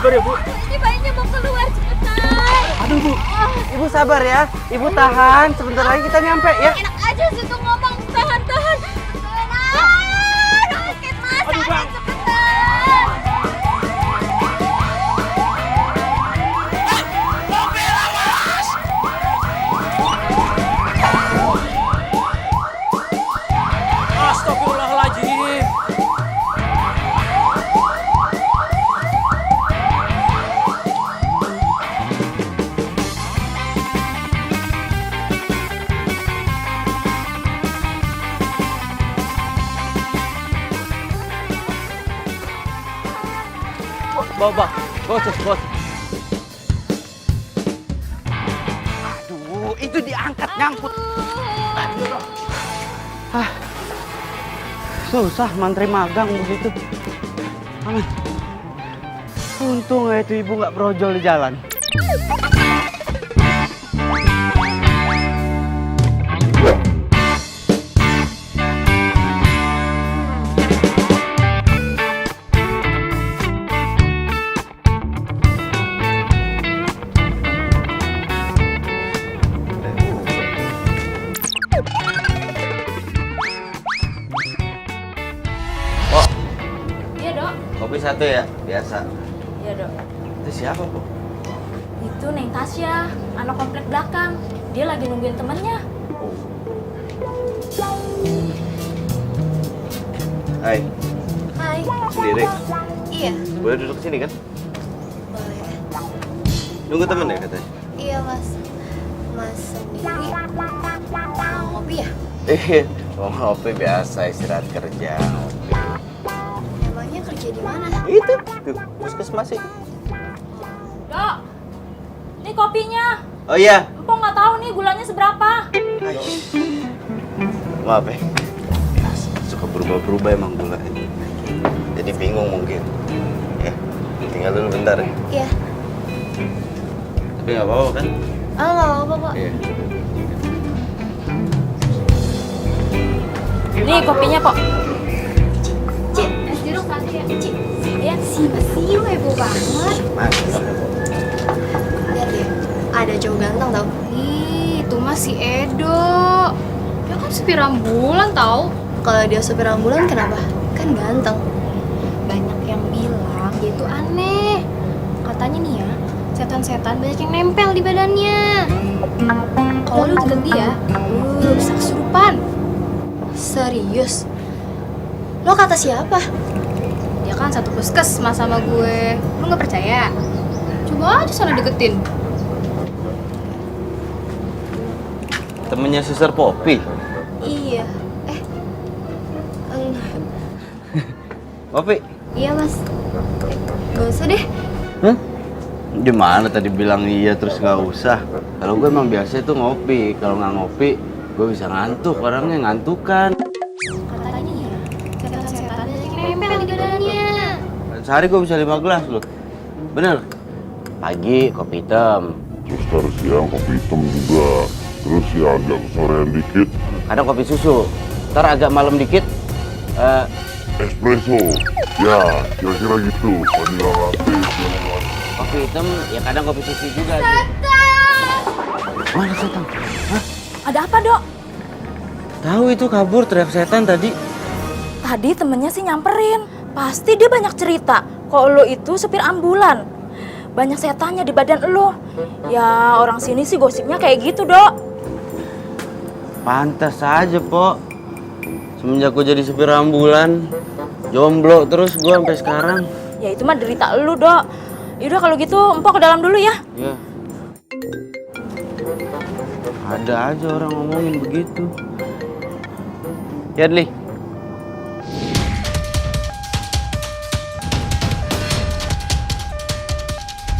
Sabar ya, Bu. Ini bayinya mau keluar cepetan. Aduh, Bu. Ibu sabar ya. Ibu tahan. Sebentar lagi kita nyampe ya. Enak aja sih tuh ngomong tahan-tahan. Sakit mas, Aduh, Bang. cepetan. Astagfirullahaladzim. Bawa, bos. Aduh, itu diangkat nyangkut. Susah mantri magang begitu. Aman. Untung ya itu ibu nggak brojol di jalan. Iya dok. Kopi satu ya, biasa. Iya dok. Itu siapa, Bu? Itu Neng Tasya, anak komplek belakang. Dia lagi nungguin temennya. Hai, Hai. sendiri. Iya. Boleh duduk sini kan? Boleh. Nunggu temen ya katanya? Iya mas. Mas sendiri mau ngopi ya? Mau ngopi biasa, istirahat kerja. Emangnya kerja di mana? Itu, tuh, puskesmas itu. Dok, ini kopinya. Oh iya. Empok nggak tahu nih gulanya seberapa. Maaf ya. Suka berubah-berubah emang gula ini. Jadi bingung mungkin. Ya, tinggal dulu bentar ya. Iya. Tapi nggak apa-apa kan? Oh nggak apa-apa kok. Iya. Nih kopinya kok. Cik, es jeruk satu ya. Cik, ya siu heboh banget. Mas. Lihat deh, ada cowok ganteng tau. Ih, itu mah si Edo. Dia kan supir ambulan tau. Kalau dia supir ambulan kenapa? Kan ganteng. Banyak yang bilang dia itu aneh. Katanya nih ya, setan-setan banyak yang nempel di badannya. Kalau lu deket dia, bisa kesurupan. Serius? Lo kata siapa? Dia kan satu puskesmas sama gue. Lu nggak percaya? Coba aja sana deketin. Temennya Suster Poppy. Iya. Poppy. Iya mas. Gak usah deh. Hah? Gimana tadi bilang iya terus nggak usah? Kalau gue emang biasa itu ngopi. Kalau nggak ngopi, gue bisa ngantuk. Orangnya ngantukan. Katanya ya, setan-setan banyak yang nempel di badannya. Sehari gue bisa 5 gelas loh. Bener. Pagi kopi hitam. Terus ntar siang kopi hitam juga. Terus ya agak kesorean dikit Kadang kopi susu. Ntar agak malam dikit. espresso. Ya, kira-kira gitu. Vanilla latte, segala. Kopi hitam ya kadang kopi susu juga. Mana setan? Hah? Ada apa dok? Tahu itu kabur teriak setan tadi. Tadi temennya sih nyamperin. Pasti dia banyak cerita. Kalau lo itu supir ambulan. Banyak setannya di badan lo. Ya orang sini sih gosipnya kayak gitu dok. Pantas aja, Pok. Semenjak gue jadi supir ambulan, jomblo terus gue sampai sekarang. Ya itu mah derita lo dok. Yaudah kalau gitu empok ke dalam dulu ya. Ya. Ada aja orang ngomongin begitu. Ya, Dli.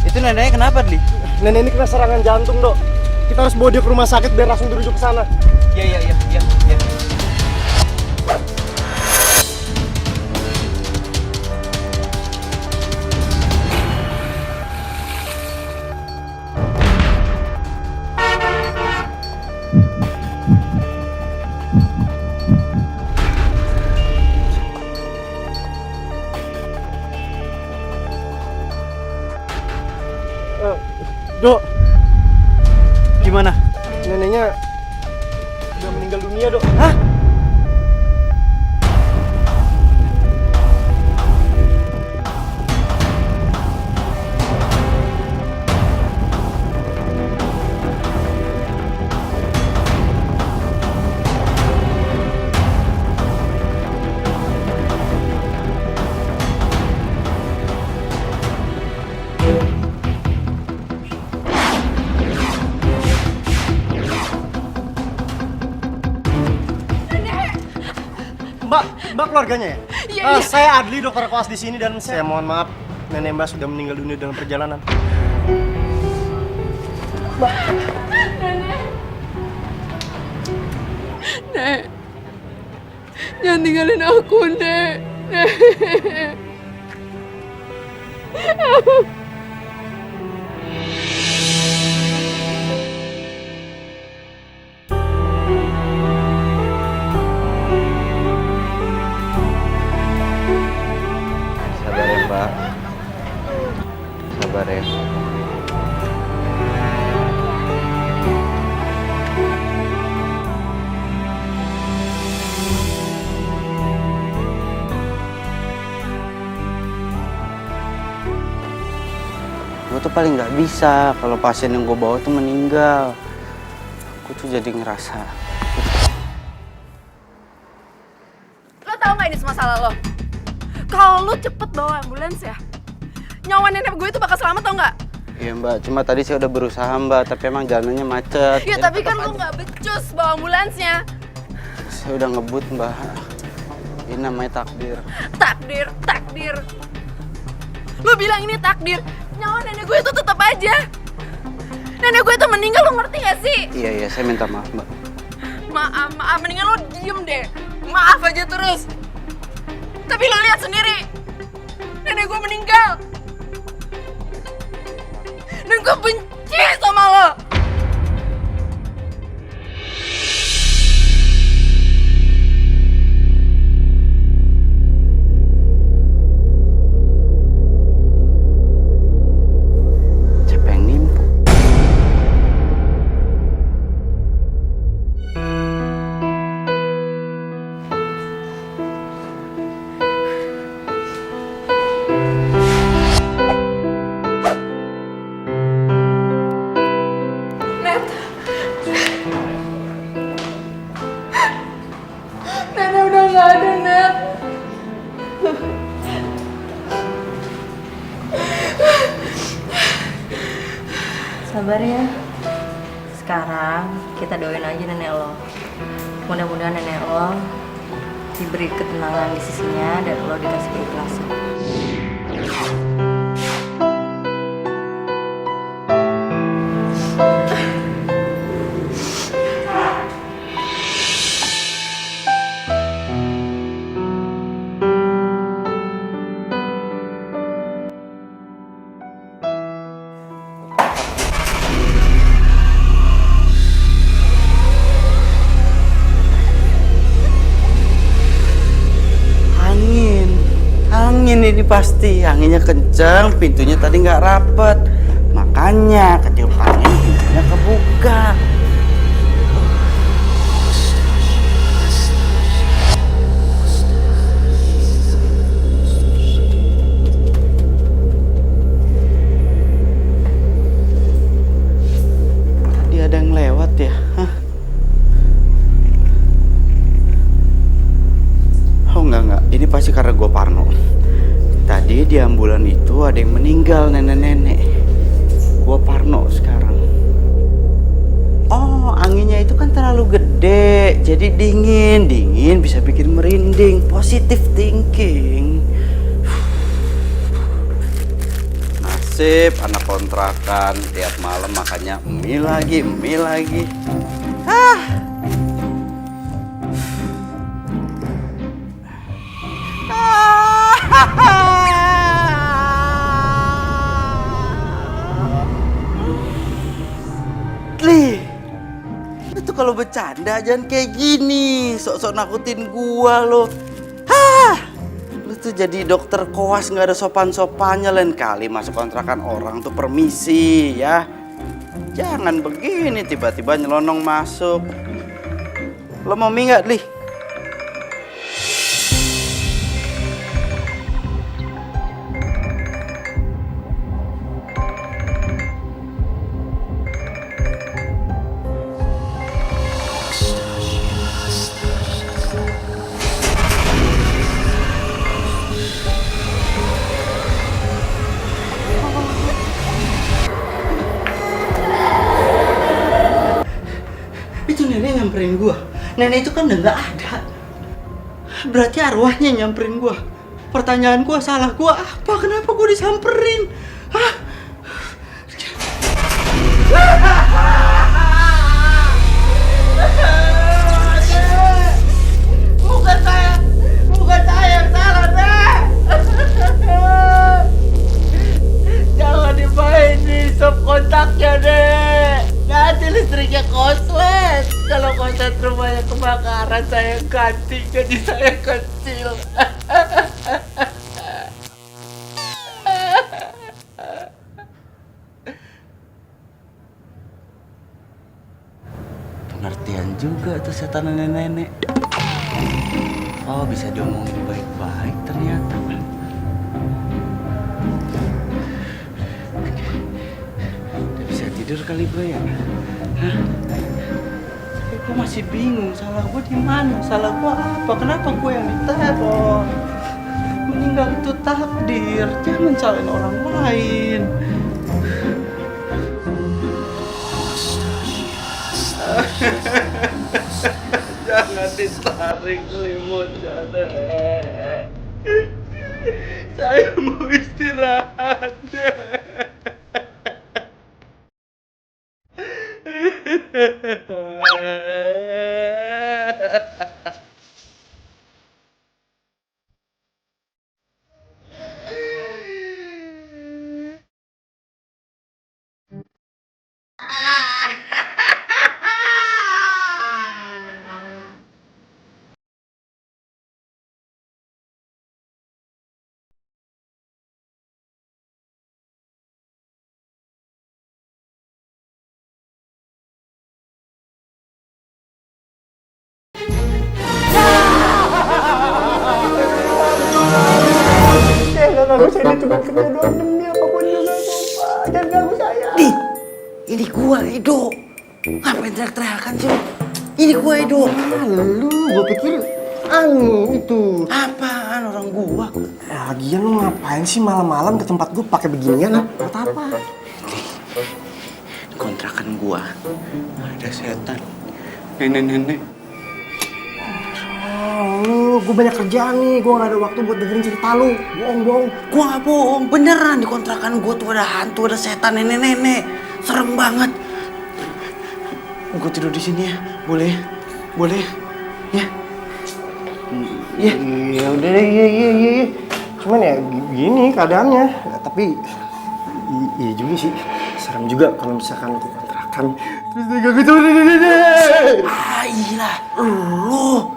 Itu neneknya kenapa, Dli? Nenek ini kena serangan jantung, Dok. Kita harus bawa dia ke rumah sakit biar langsung dirujuk ke sana. Iya. Dok, Gimana? neneknya udah meninggal dunia, Dok. Hah? Mbak keluarganya ya? Iya, iya. Saya Adli, dokter koas di sini dan saya mohon maaf nenek Mbak sudah meninggal dunia dalam perjalanan. Nek, jangan tinggalin aku, Nek. Nek. Sabar ya, Mbak. Sabar ya. Gue tuh paling nggak bisa kalau pasien yang gue bawa tuh meninggal. Gue tuh jadi ngerasa. Lo tau gak ini semua salah lo? Kalau lo cepet bawa ambulans ya, nyawa nenek gue itu bakal selamat tau gak? Iya Mbak, cuma tadi saya udah berusaha Mbak, tapi emang jalannya macet. Ya Jadi tapi kan tetep lo aja. gak becus bawa ambulansnya. Saya udah ngebut Mbak. Ini namanya takdir. Takdir, takdir. Lo bilang ini takdir, nyawa nenek gue itu tetap aja. Nenek gue itu meninggal, lo ngerti gak sih? Iya, saya minta maaf Mbak. Maaf, mendingan lo diem deh. Maaf aja terus. Tapi lo lihat sendiri, nenek gue meninggal. Dan gue benci sama lo. Siapa yang nipu? Net. Nenek udah gak ada, Net. Sabar ya. Sekarang kita doain aja nenek lo. Mudah-mudahan nenek lo diberi ketenangan di sisinya dan lo dikasih keikhlasan. Angin ini pasti, anginnya kenceng, pintunya tadi nggak rapet, makanya ketiup angin pintunya kebuka. Tadi ada yang lewat ya? Hah? Oh enggak, ini pasti karena gue parno. Tadi di ambulan itu ada yang meninggal, nenek-nenek. Gue parno sekarang. Oh, anginnya itu kan terlalu gede, jadi dingin bisa bikin merinding. Positive thinking. Nasib anak kontrakan tiap malam makannya mie lagi. Li, lu tuh kalau bercanda jangan kayak gini, sok-sok nakutin gua lo. Hah, lu Itu jadi dokter koas nggak ada sopan-sopannya, lain kali masuk kontrakan orang tuh permisi ya. Jangan begini tiba-tiba nyelonong masuk. Lo mau mie nggak, Li? Itu nenek nyamperin gua. Nenek itu kan udah nggak ada. Berarti arwahnya nyamperin gua. Pertanyaan gua, salah gua apa? Kenapa gua disamperin? Hah? Bukan saya yang salah, Nek. Jangan dimainin sop kontaknya, Nek. Nanti listriknya koslet. Kalau konslet rumahnya kebakaran, saya ganti jadi saya kecil. Pengertian juga tuh setan nenek-nenek. Oh, bisa diomongin baik-baik ternyata. Udah bisa tidur kali gue ya? Hah? Tapi gue masih bingung, salah gue di mana? Salah gue apa? Kenapa gue yang diteror? Meninggal itu takdir, jangan salahin orang lain. Jangan ditarik selimutnya, Nek. Saya mau istirahat, Nek. Jangan ganggu saya, ini cuma kerja doang demi apapun juga, Pak. Jangan ganggu saya. Ini gua, Edo. Ngapain teriak-teriakan sih? Ini gua, Edo. Lu, gue pikir itu. Apaan orang gua? Lagian lu ngapain sih malam-malam ke tempat gue pakai beginian? Buat apa? Di kontrakan gua ada setan. Nenek-nenek. Lu, gue banyak kerjaan nih, gue gak ada waktu buat dengerin cerita lu. Bohong. Gua nggak bohong, beneran di kontrakan gua tuh ada hantu, ada setan, nenek-nenek. Serem banget. Gua tidur di sini ya, boleh? Boleh? Ya. Iya. Ya udah deh, iya. Cuman ya gini keadaannya. Tapi iya juga sih. Serem juga kalau misalkan ke kontrakan. Terus dia gak gitu. Ah iya, lu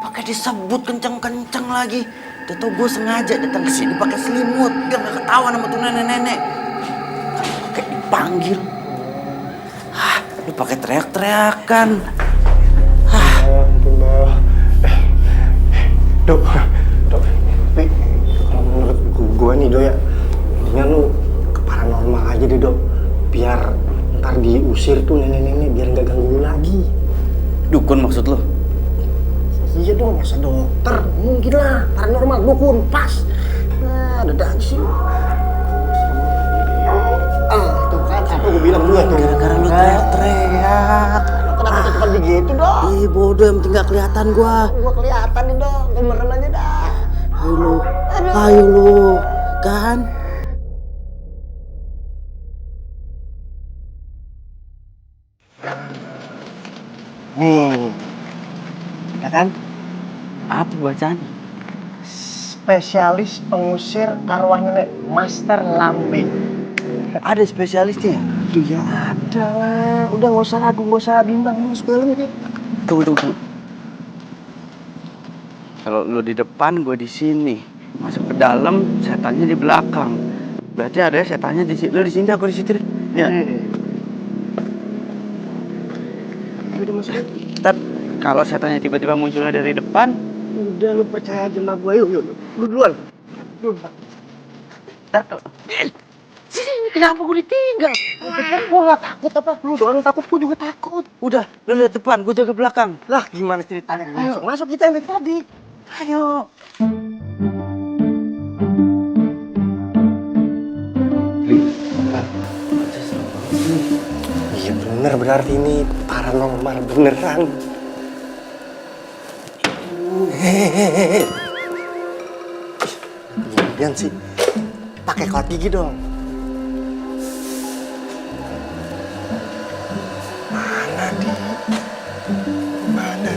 pakai disebut kenceng-kenceng lagi. Udah tau gue sengaja datang ke sini pakai selimut biar gak ketahuan sama tuh nenek-nenek. Kayak dipanggil. Ah, lu pakai teriak-teriakan. Ampun, Mbak. Dok. Tapi kalau menurut gue nih, Dok ya, mendingan lu ke paranormal aja deh, Dok. Biar ntar diusir tuh nenek-nenek biar nggak ganggu lu lagi. Dukun maksud lo? Iya dong, masa dokter? Mungkin lah, paranormal, dukun, pas. Nah, ada aja sih. Tuh kan, apa gue bilang dulu tuh. Gara-gara lu teriak-teriak. Kenapa cepat begitu, Dok? Ih bodoh, yang penting gak kelihatan gua. Gua kelihatan nih, Dok. Gue merem aja dah. Ayo lu, kan? Nih, ya kan? Apa bacaan? Spesialis pengusir arwah nenek, Master Lambe. Ada spesialisnya? Tuh ya ada lah. Udah nggak usah ragu, nggak usah bimbang, masuk dalam ya. Tunggu. Kalau lu di depan, gue di sini. Masuk dalam, setannya di belakang. Berarti ada setannya di sini. Lu di sini, aku di situ. Ya. Udah masuk. Ntar kalau setannya tiba-tiba munculnya dari depan, Udah lu percaya aja sama gue, yuk. Lu duluan. ntar Kenapa gue ditinggal? Gue gak takut apa? Lu doang takut, gue juga takut. udah, lu lihat depan, gue jaga belakang. Lah gimana ceritanya? Ayo, masuk kita yang dari tadi. Ayo. Iya bener, berarti ini paranormal beneran. Hehehe. Jangan sih, pakai kawat gigi dong. Mana di? Mana?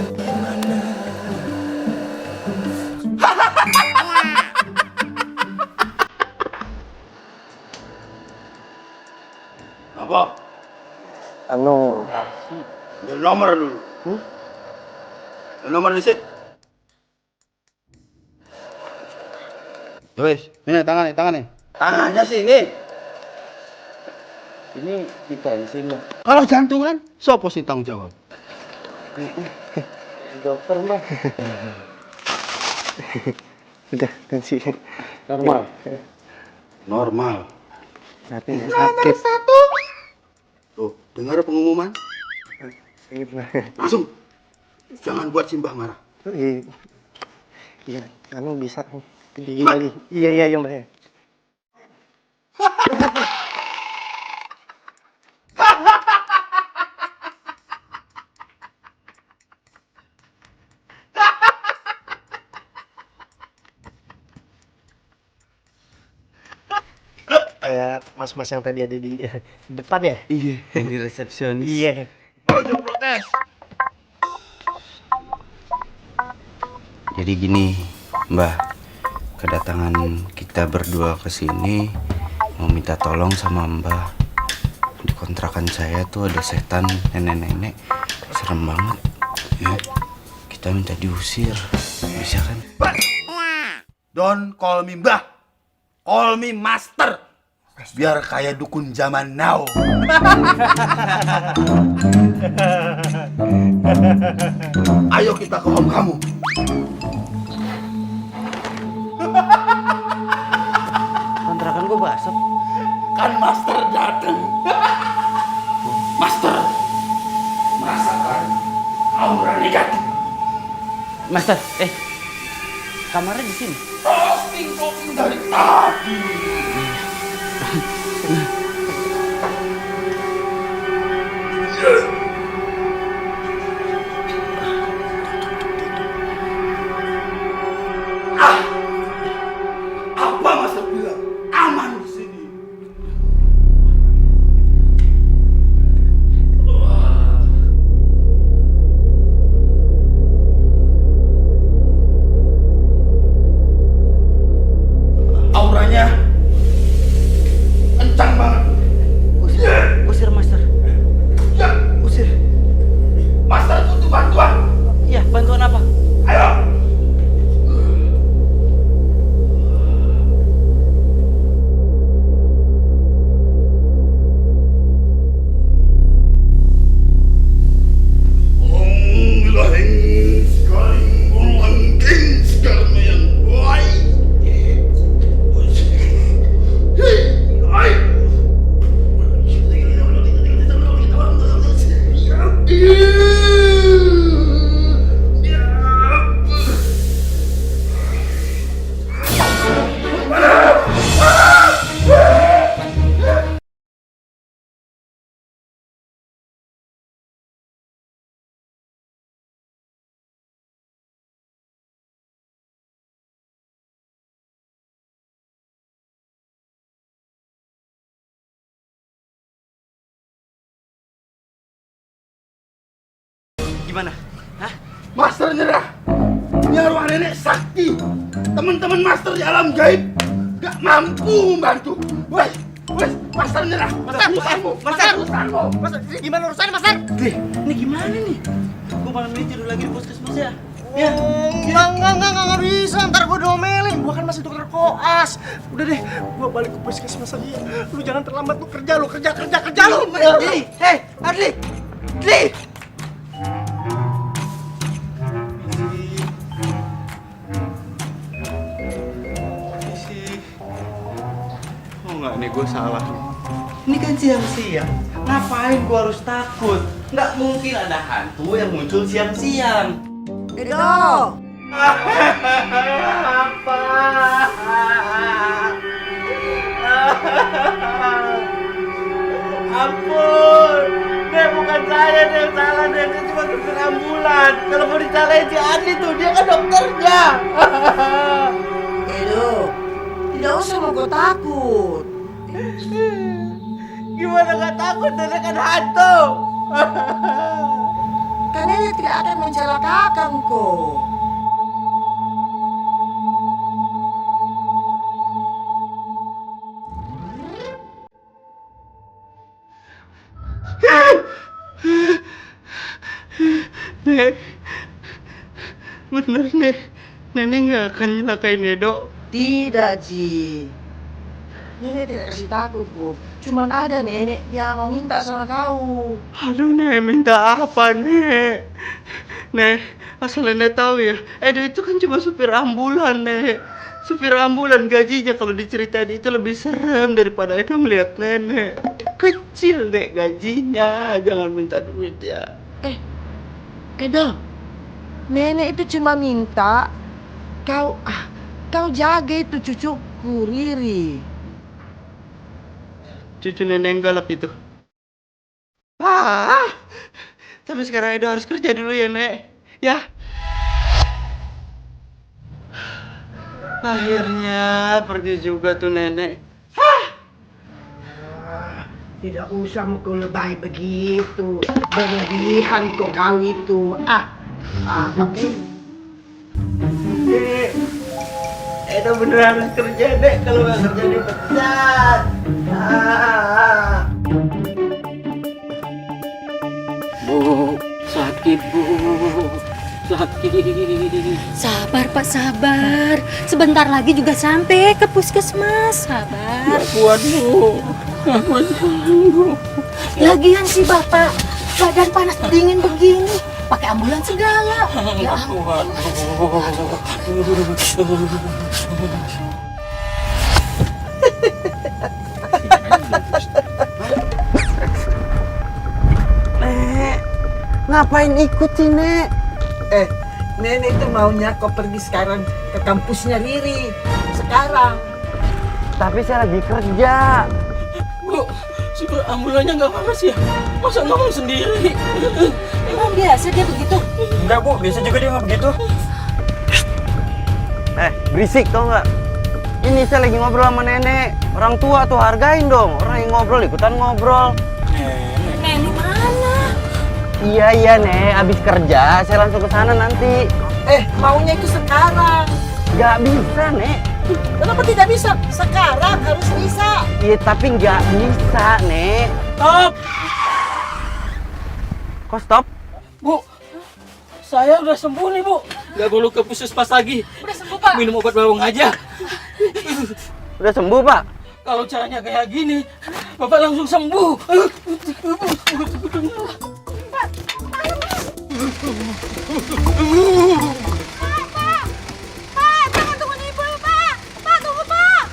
Apa? Anu, Ambil nomor dulu. Ambil nomor di sini. Wes, ini tangan nih. Tangannya sini. ini di pensil lah. Kalau jantungan, sopo sih tanggung jawab? Dokter mah. Udah, tensi. Normal. Normal. Tapi sakit. Tuh, dengar pengumuman? Sakit lah. Langsung. Jangan buat Simbah marah. Iya, kamu bisa gigi lagi. Iya, yang Mbak. Kayak mas-mas yang tadi ada di depan ya? Iya, yang di resepsionis. Iya. Ojo protes. Jadi gini, Mbah, kedatangan kita berdua ke sini mau minta tolong sama Mbah. Di kontrakan saya tuh ada setan nenek-nenek, serem banget. Ya, kita minta diusir, bisa kan? Don't call me Mbah, call me Master. Biar kayak dukun zaman now. Ayo kita ke om kamu. Kontrakan gua basah. Kan Master datang. Master merasakan aura negatif. Master, kamarnya di sini. Posting dari tadi. Apa Master bilang? Aman di sini. Auranya kencang banget. Usir, Master. Ya, Usir. Master butuh bantuan. Iya, bantuan apa? Ayo. Gimana? Hah? Master nyerah. Ini arwah nenek sakti. Teman-teman Master di alam gaib gak mampu membantu. Wes, Master nyerah. Urusanmu. Mas, gimana urusannya, Mas? Ini gimana nih? Gua malam ini tidur lagi di puskesmas ya. Ya. Enggak bisa, ntar gue diomelin. Gue kan masih dokter koas. Udah deh, gue balik ke puskesmas aja. Lu jangan terlambat, lu kerja lu. Adli, hei, Adli. Oh nggak nih, gue salah nih. Ini kan siang-siang, ngapain gue harus takut? Nggak mungkin ada hantu yang muncul siang-siang. Edo. Apa? Ampun, Nek bukan saya yang salah, Nek. Saya cuma supir ambulan. Kalau mau dicalain si Adli tuh, dia kan dokternya. Edo, tidak usah mau gue takut. Gimana nggak takut, Nenek kan hantu. Kan ini tidak akan mencelakakan kok. Nek, bener Nek, Nenek nggak akan nyelakain Edo. Tidak, Ji. Nenek tidak kasih takut kok. Cuman ada nenek yang mau minta sama kau. Aduh Nek, minta apa Nek? Nek, asal Nenek tahu ya, Edo itu kan cuma supir ambulan Nek. Supir ambulan gajinya kalau diceritain itu lebih serem daripada Edo melihat Nenek. Kecil Nek gajinya, jangan minta duit ya. Edo, nenek itu cuma minta kau jaga itu cucuku Riri. Cucu Nenek yang galak itu. Tapi sekarang Edo harus kerja dulu ya Nek. Ya. Akhirnya pergi juga tuh Nenek. Tidak usah kau lebay begitu. Berlebihan kau itu. Oke. Nek, Edo bener harus kerja Nek. Kalau nggak kerja dipecat. Bu, sakit Bu, sakit. Sabar Pak, sabar. Sebentar lagi juga sampai ke puskesmas. Sabar. Nggak kuat Bu, nggak kuat Bu. Lagian sih Bapak, badan panas dingin begini, pakai ambulan segala. Ya Nggak kuat Bu. Ngapain ikut sih, Nek? Nenek itu maunya kau pergi sekarang ke kampusnya Riri. Sekarang. Tapi saya lagi kerja. Bu, supir ambulannya nggak panas ya? Masa ngomong sendiri? Emang biasa dia begitu? Enggak bu, biasa juga dia nggak begitu. Berisik tau nggak? Ini saya lagi ngobrol sama Nenek. Orang tua tuh hargain dong. Orang yang ngobrol ikutan ngobrol. Nenek mana? Iya Nek, abis kerja saya langsung ke sana nanti. Maunya itu sekarang. Nggak bisa Nek. Kenapa tidak bisa? Sekarang harus bisa. Iya tapi nggak bisa Nek. Stop! Kok stop? Bu, saya udah sembuh nih Bu. Nggak perlu ke puskesmas lagi. Udah sembuh Pak. Minum obat bawang aja. Udah sembuh Pak? Kalau caranya kayak gini, Bapak langsung sembuh. Pak, jangan tunggu ibu Pak. Pak, tunggu Pak.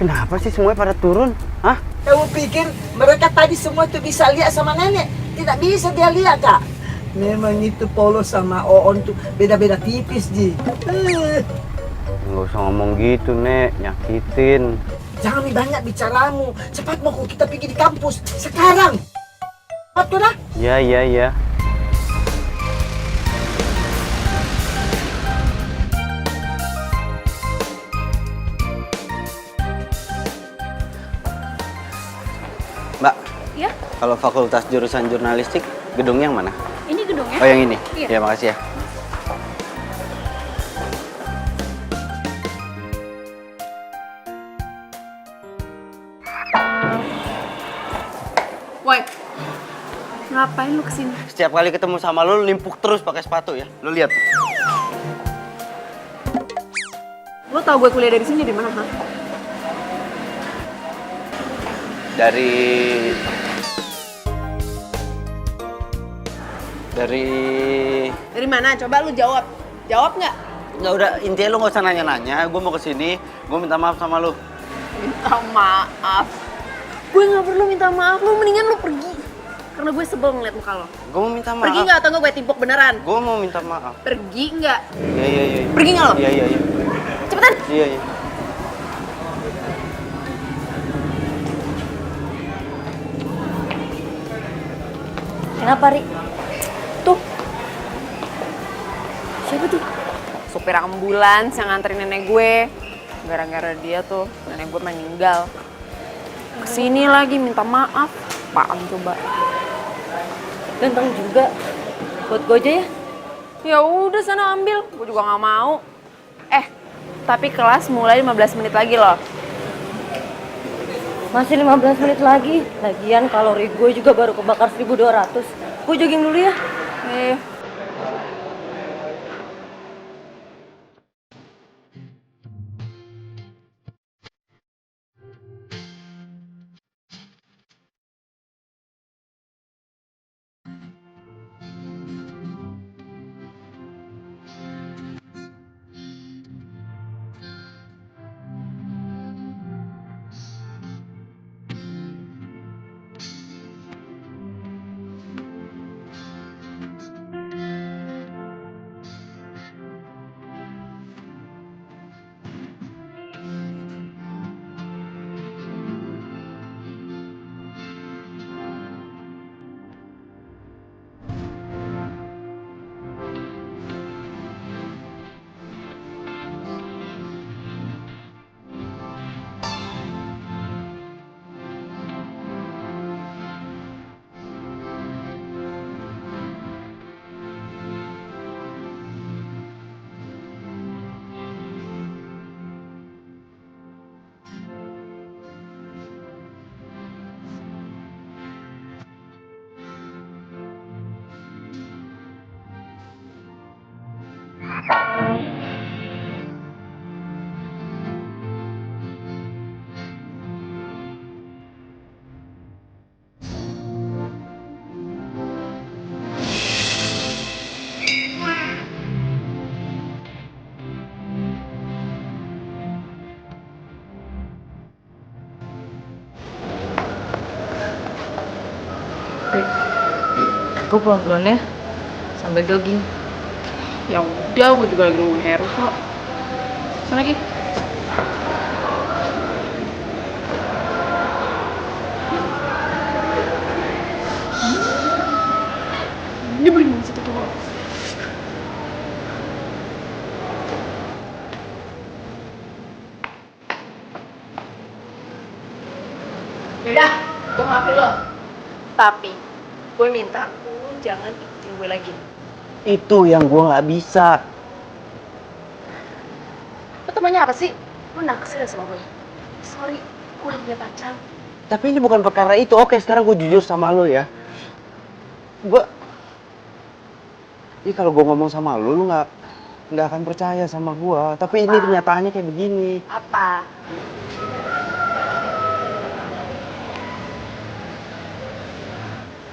Kenapa sih semuanya pada turun? Hah? Kamu pikir mereka tadi semua itu bisa lihat sama nenek? Tidak bisa dia lihat, Kak. Memang itu Polos sama Oon tuh beda-beda tipis, Ji. Nggak usah ngomong gitu Nek, nyakitin. Jangan banyak bicaramu. Cepat mau kita pergi di kampus. Sekarang. Cepat tuh dah. Iya. Mbak, Ya, kalau fakultas jurusan jurnalistik, gedungnya yang mana? ini gedungnya. Oh yang ini? Iya. Ya makasih ya. Ngapain lu kesini? Setiap kali ketemu sama lu limpuk terus pakai sepatu ya. Lu lihat. Lu tau gue kuliah dari sini dari mana, ha? Dari Dari mana? Coba lu jawab. Jawab nggak? nggak udah, intinya lu nggak usah nanya-nanya. Gue mau kesini, gue minta maaf sama lu. Minta maaf. Gue nggak perlu minta maaf, lu mendingan lu pergi. Karena gue sebel ngeliat muka lo. Gue mau minta maaf. Pergi nggak atau nggak gue timpuk beneran? Gue mau minta maaf. Pergi nggak? Iya. Pergi nggak lo? Iya. Cepetan. Iya. Kenapa, Ri? Tuh. Siapa tuh? Supir ambulans yang nganterin nenek gue. Gara-gara dia tuh nenek gue meninggal. Kesini lagi minta maaf. Apaan coba? Ganteng juga. Buat gue aja ya? Ya udah sana ambil. Gue juga nggak mau. Tapi kelas mulai 15 menit lagi loh. Masih 15 menit lagi. Lagian kalori gue juga baru kebakar 1200. Gue jogging dulu ya. Gue pulang duluan ya, sambil jogging. Ya udah, gue juga lagi nunggu Heru kok. Sana lagi. Ini beli satu tuh. Yaudah, gue maafin lo. Tapi gue minta lu jangan ikutin gue lagi. Itu yang gue nggak bisa. Lo temannya apa sih? Lo naksir sama gue? Sorry, gue udah punya pacar. Tapi ini bukan perkara itu. Oke, sekarang gue jujur sama lo ya. Ini kalau gue ngomong sama lo nggak akan percaya sama gue. Tapi ini kenyataannya kayak begini. Apa?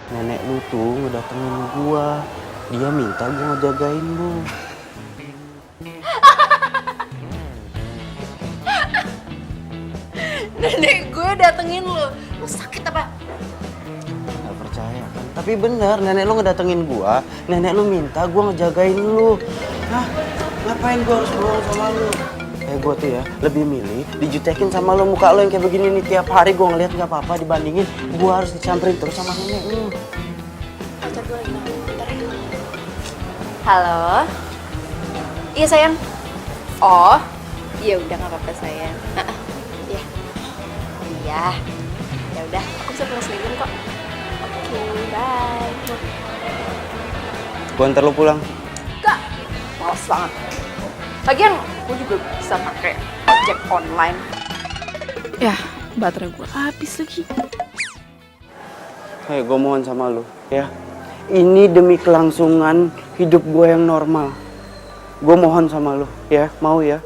Nenek lu tuh ngedatengin gue. Dia minta gue ngejagain lu. Nenek gue datengin lo. Lo sakit apa? Gak percaya kan? Tapi bener, nenek lu ngedatengin gue. Nenek lu minta gue ngejagain lu. Hah? Ngapain gue harus bohong sama lu? Gue tuh ya lebih milih dijutekin sama lo, muka lo yang kayak begini nih tiap hari gue ngeliat nggak apa-apa dibandingin gue harus disamperin terus sama nenek lu. Pacar gue lagi nangis, bentar ya. Halo. Iya sayang. Oh, iya udah nggak apa-apa sayang. Iya. Iya. Ya udah, aku bisa pulang sendiri kok. Oke, bye. Gue antar lo pulang. Kak, males banget. Lagian gue juga bisa pakai ojek online. Ya, baterai gue habis lagi. Hei, gue mohon sama lu, ya. Ini demi kelangsungan hidup gue yang normal. Gue mohon sama lu, ya. Mau ya?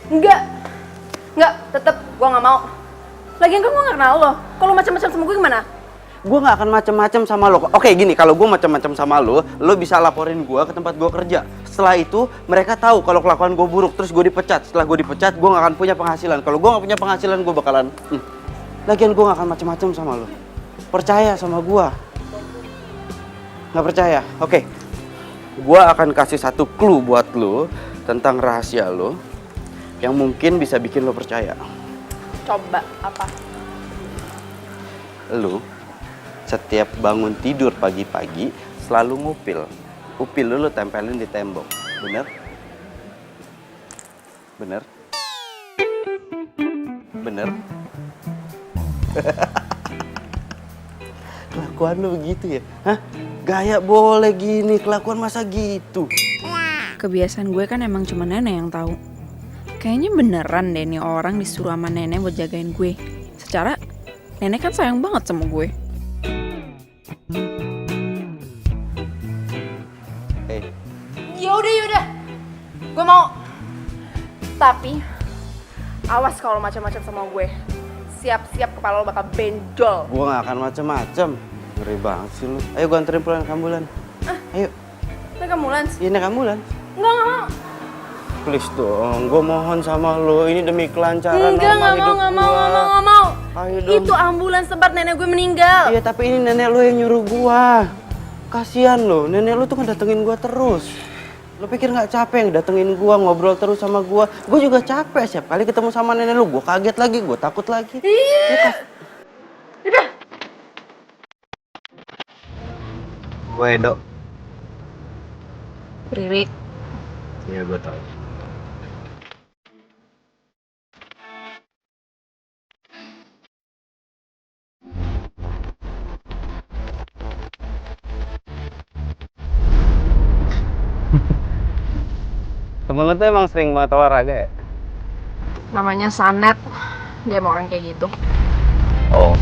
Enggak, tetep gue nggak mau. Lagian kan gue nggak kenal lo. Kalau macam-macam sama gue gimana? Gue nggak akan macam-macam sama lo. Oke, gini, kalau gue macam-macam sama lo bisa laporin gue ke tempat gue kerja. Setelah itu, mereka tahu kalau kelakuan gue buruk, terus gue dipecat. Setelah gue dipecat, gue nggak akan punya penghasilan. Kalau gue nggak punya penghasilan, gue bakalan... Lagian gue nggak akan macam-macam sama lo. Percaya sama gue. Nggak percaya? Oke. Gue akan kasih satu clue buat lo tentang rahasia lo yang mungkin bisa bikin lo percaya. Coba apa? Lo setiap bangun tidur pagi-pagi selalu ngupil. Upil lu tempelin di tembok. Bener? Bener? Bener? Kelakuan lu begitu ya? Hah? Gaya boleh gini, kelakuan masa gitu? Kebiasaan gue kan emang cuma nenek yang tahu. Kayaknya beneran deh nih orang disuruh sama nenek buat jagain gue. Secara nenek kan sayang banget sama gue. Yaudah. Gue mau. Tapi awas kalau macam-macam sama gue. Siap-siap kepala lo bakal benjol. Gue gak akan macem-macem. Ngeri banget sih lu. Ayo gue anterin pulang ke ambulan. Ayo. Naik ambulans? Iya, naik ambulan. Enggak mau. Please dong, gue mohon sama lo. Ini demi kelancaran Enggak, normal hidup gue. nggak mau. Ayo dong. Itu ambulans tempat nenek gue meninggal. Iya, tapi ini nenek lo yang nyuruh gua. Kasian lo, nenek lo tuh kan datengin gua terus. Lo pikir nggak capek datengin gua, ngobrol terus sama gua? Gua juga capek setiap kali ketemu sama nenek lo. Gua kaget lagi, gua takut lagi. Iya. Udah. Gue Edo. Riri. Iya, gua tahu. Temen lo tuh emang sering banget olahraga ya? Namanya Sanet. Dia emang orang kayak gitu. Oh.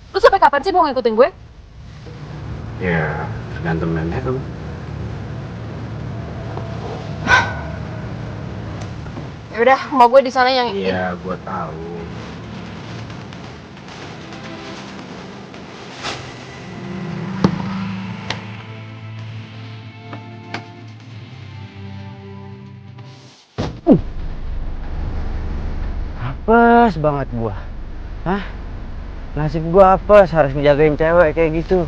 Lu sampai kapan sih mau ngikutin gue? Ya, tergantung nenek lo. Ya udah, mau gue di sana yang Iya, gua tahu. Apes banget gua. Hah? Nasib gua apes, harus ngejagain cewek kayak gitu.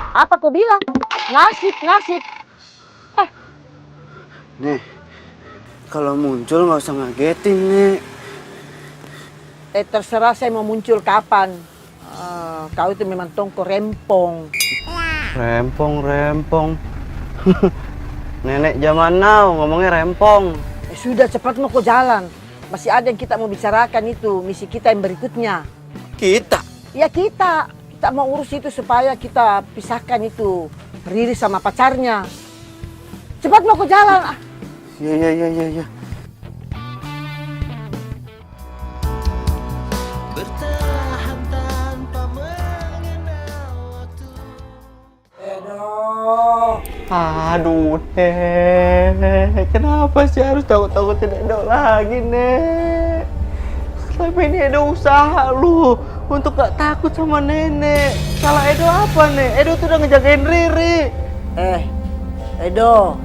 Apa kau bilang? Nasib. Nih, kalau muncul nggak usah ngagetin, Nek. Terserah saya mau muncul kapan. Kau itu memang tongko rempong. Rempong. Nenek zaman now ngomongnya rempong. Sudah cepat mau kau jalan. Masih ada yang kita mau bicarakan itu, misi kita yang berikutnya. Kita? Ya kita mau urus itu supaya kita pisahkan itu Riri sama pacarnya. Cepat mau kau jalan. Iya. Aduh, Nek. Kenapa sih harus takut-takutin Edo lagi, Nek? Selama ini Edo usaha lu untuk gak takut sama nenek. Salah Edo apa, Nek? Edo tuh udah ngejagain Riri. Edo,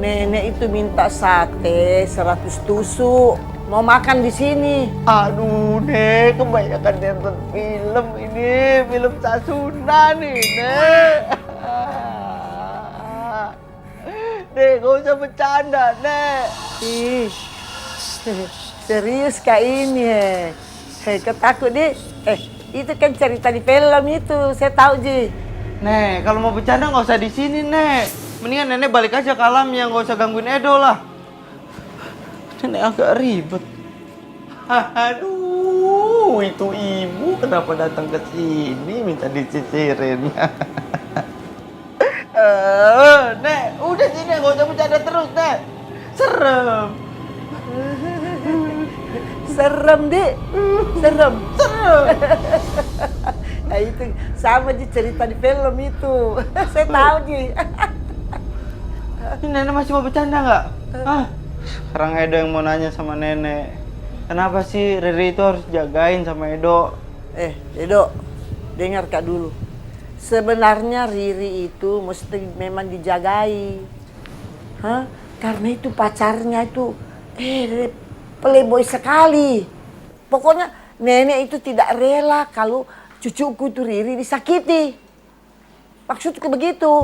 nenek itu minta sate 100 tusuk. Mau makan di sini. Aduh, Nek, kebanyakan nonton film ini. Film Sasunda nih, Nek. Nek, gak usah bercanda, Nek. Ih, serius kak ini kau takut deh. Itu kan cerita di film itu, saya tahu Ji. Nek, kalau mau bercanda nggak usah di sini, Nek. Mendingan Nenek balik aja ke alamnya, nggak usah gangguin Edo lah. Nenek agak ribet. Aduh, itu ibu kenapa datang ke sini minta dicicirin? Nek, udah sini gak usah bercanda terus, Nek. Serem. Serem, Dik. Serem. Nah, itu sama di cerita di film itu. Saya tahu, Ji. Ini Nenek masih mau bercanda nggak? Sekarang Edo yang mau nanya sama Nenek. Kenapa sih Riri itu harus jagain sama Edo? Edo, dengar Kak dulu. Sebenarnya Riri itu mesti memang dijagai. Karena itu pacarnya itu playboy sekali. Pokoknya nenek itu tidak rela kalau cucuku itu Riri disakiti. Maksudku begitu.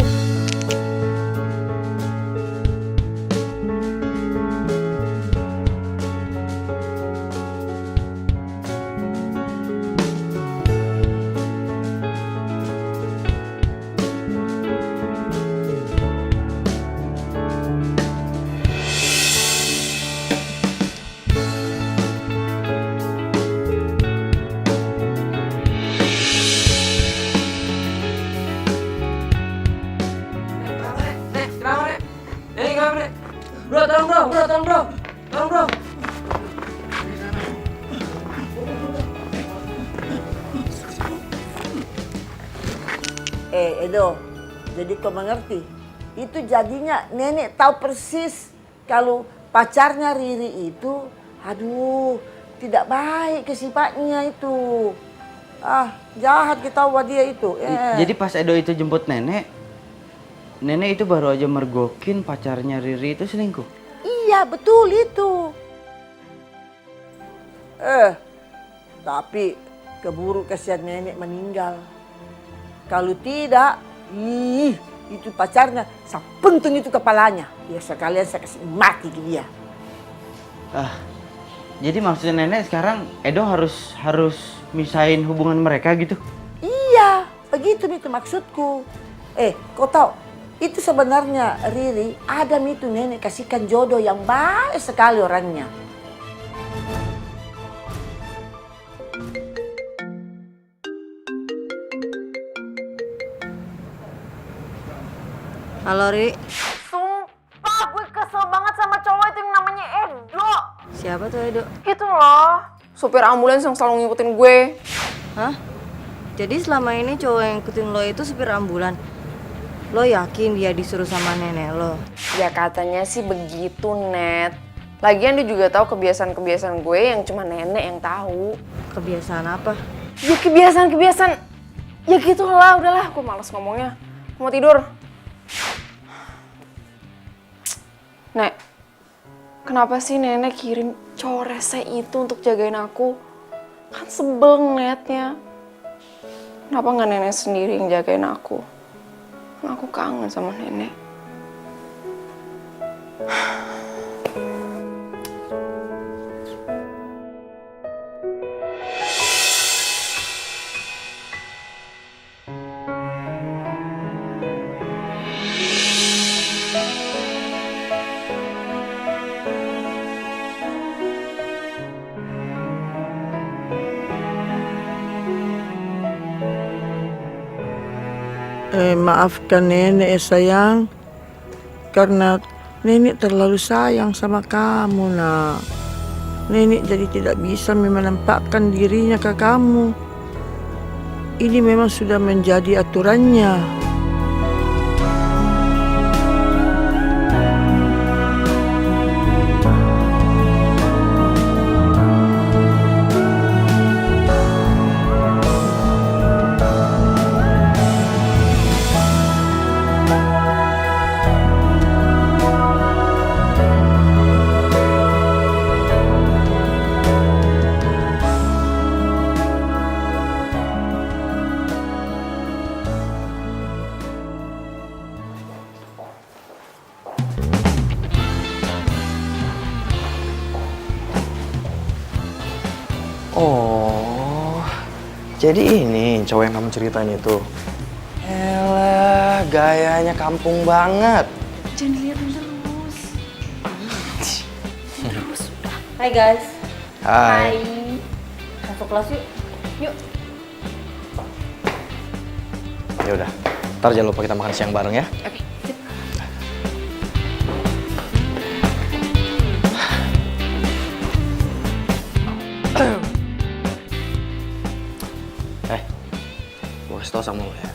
Bro, tolong bro. Edo, jadi kau mengerti? Itu jadinya nenek tahu persis kalau pacarnya Riri itu, aduh, tidak baik ke sifatnya itu. Jahat kita tahu dia itu. Jadi pas Edo itu jemput Nenek itu baru aja mergokin pacarnya Riri itu selingkuh? Iya, betul itu. Tapi keburu kasihan nenek meninggal. Kalau tidak, itu pacarnya, saya pentung itu kepalanya. Ya sekalian saya kasih mati ke dia. Jadi maksudnya Nenek sekarang Edo harus misahin hubungan mereka gitu? Iya, begitu itu maksudku. Kau tahu? Itu sebenarnya Riri ada itu nenek kasihkan jodoh yang baik sekali orangnya. Halo, Ri. Sumpah gue kesel banget sama cowok itu yang namanya Edo. Siapa tuh Edo? Itu loh, supir ambulans yang selalu ngikutin gue. Hah? Jadi selama ini cowok yang ngikutin lo itu supir ambulan? Lo yakin dia disuruh sama nenek lo? Ya katanya sih begitu, Net. Lagian dia juga tahu kebiasaan-kebiasaan gue yang cuma nenek yang tahu. Kebiasaan apa? Ya kebiasaan. Ya gitulah, udahlah, gue malas ngomongnya. Mau tidur. Nek, kenapa sih nenek kirim cowok rese itu untuk jagain aku? Kan sebel ngeliatnya. Kenapa nggak nenek sendiri yang jagain aku? Kan aku kangen sama nenek. Maafkan nenek sayang, karena nenek terlalu sayang sama kamu nak. Nenek jadi tidak bisa menampakkan dirinya ke kamu. Ini memang sudah menjadi aturannya. Oh, jadi ini cowok yang kamu ceritain itu. Elah, gayanya kampung banget. Jangan dilihatin terus. Hai guys. Hai. Masuk kelas yuk. Ya udah. Ntar jangan lupa kita makan siang bareng ya. Oke, sip. Gue kasih tau sama lo ya.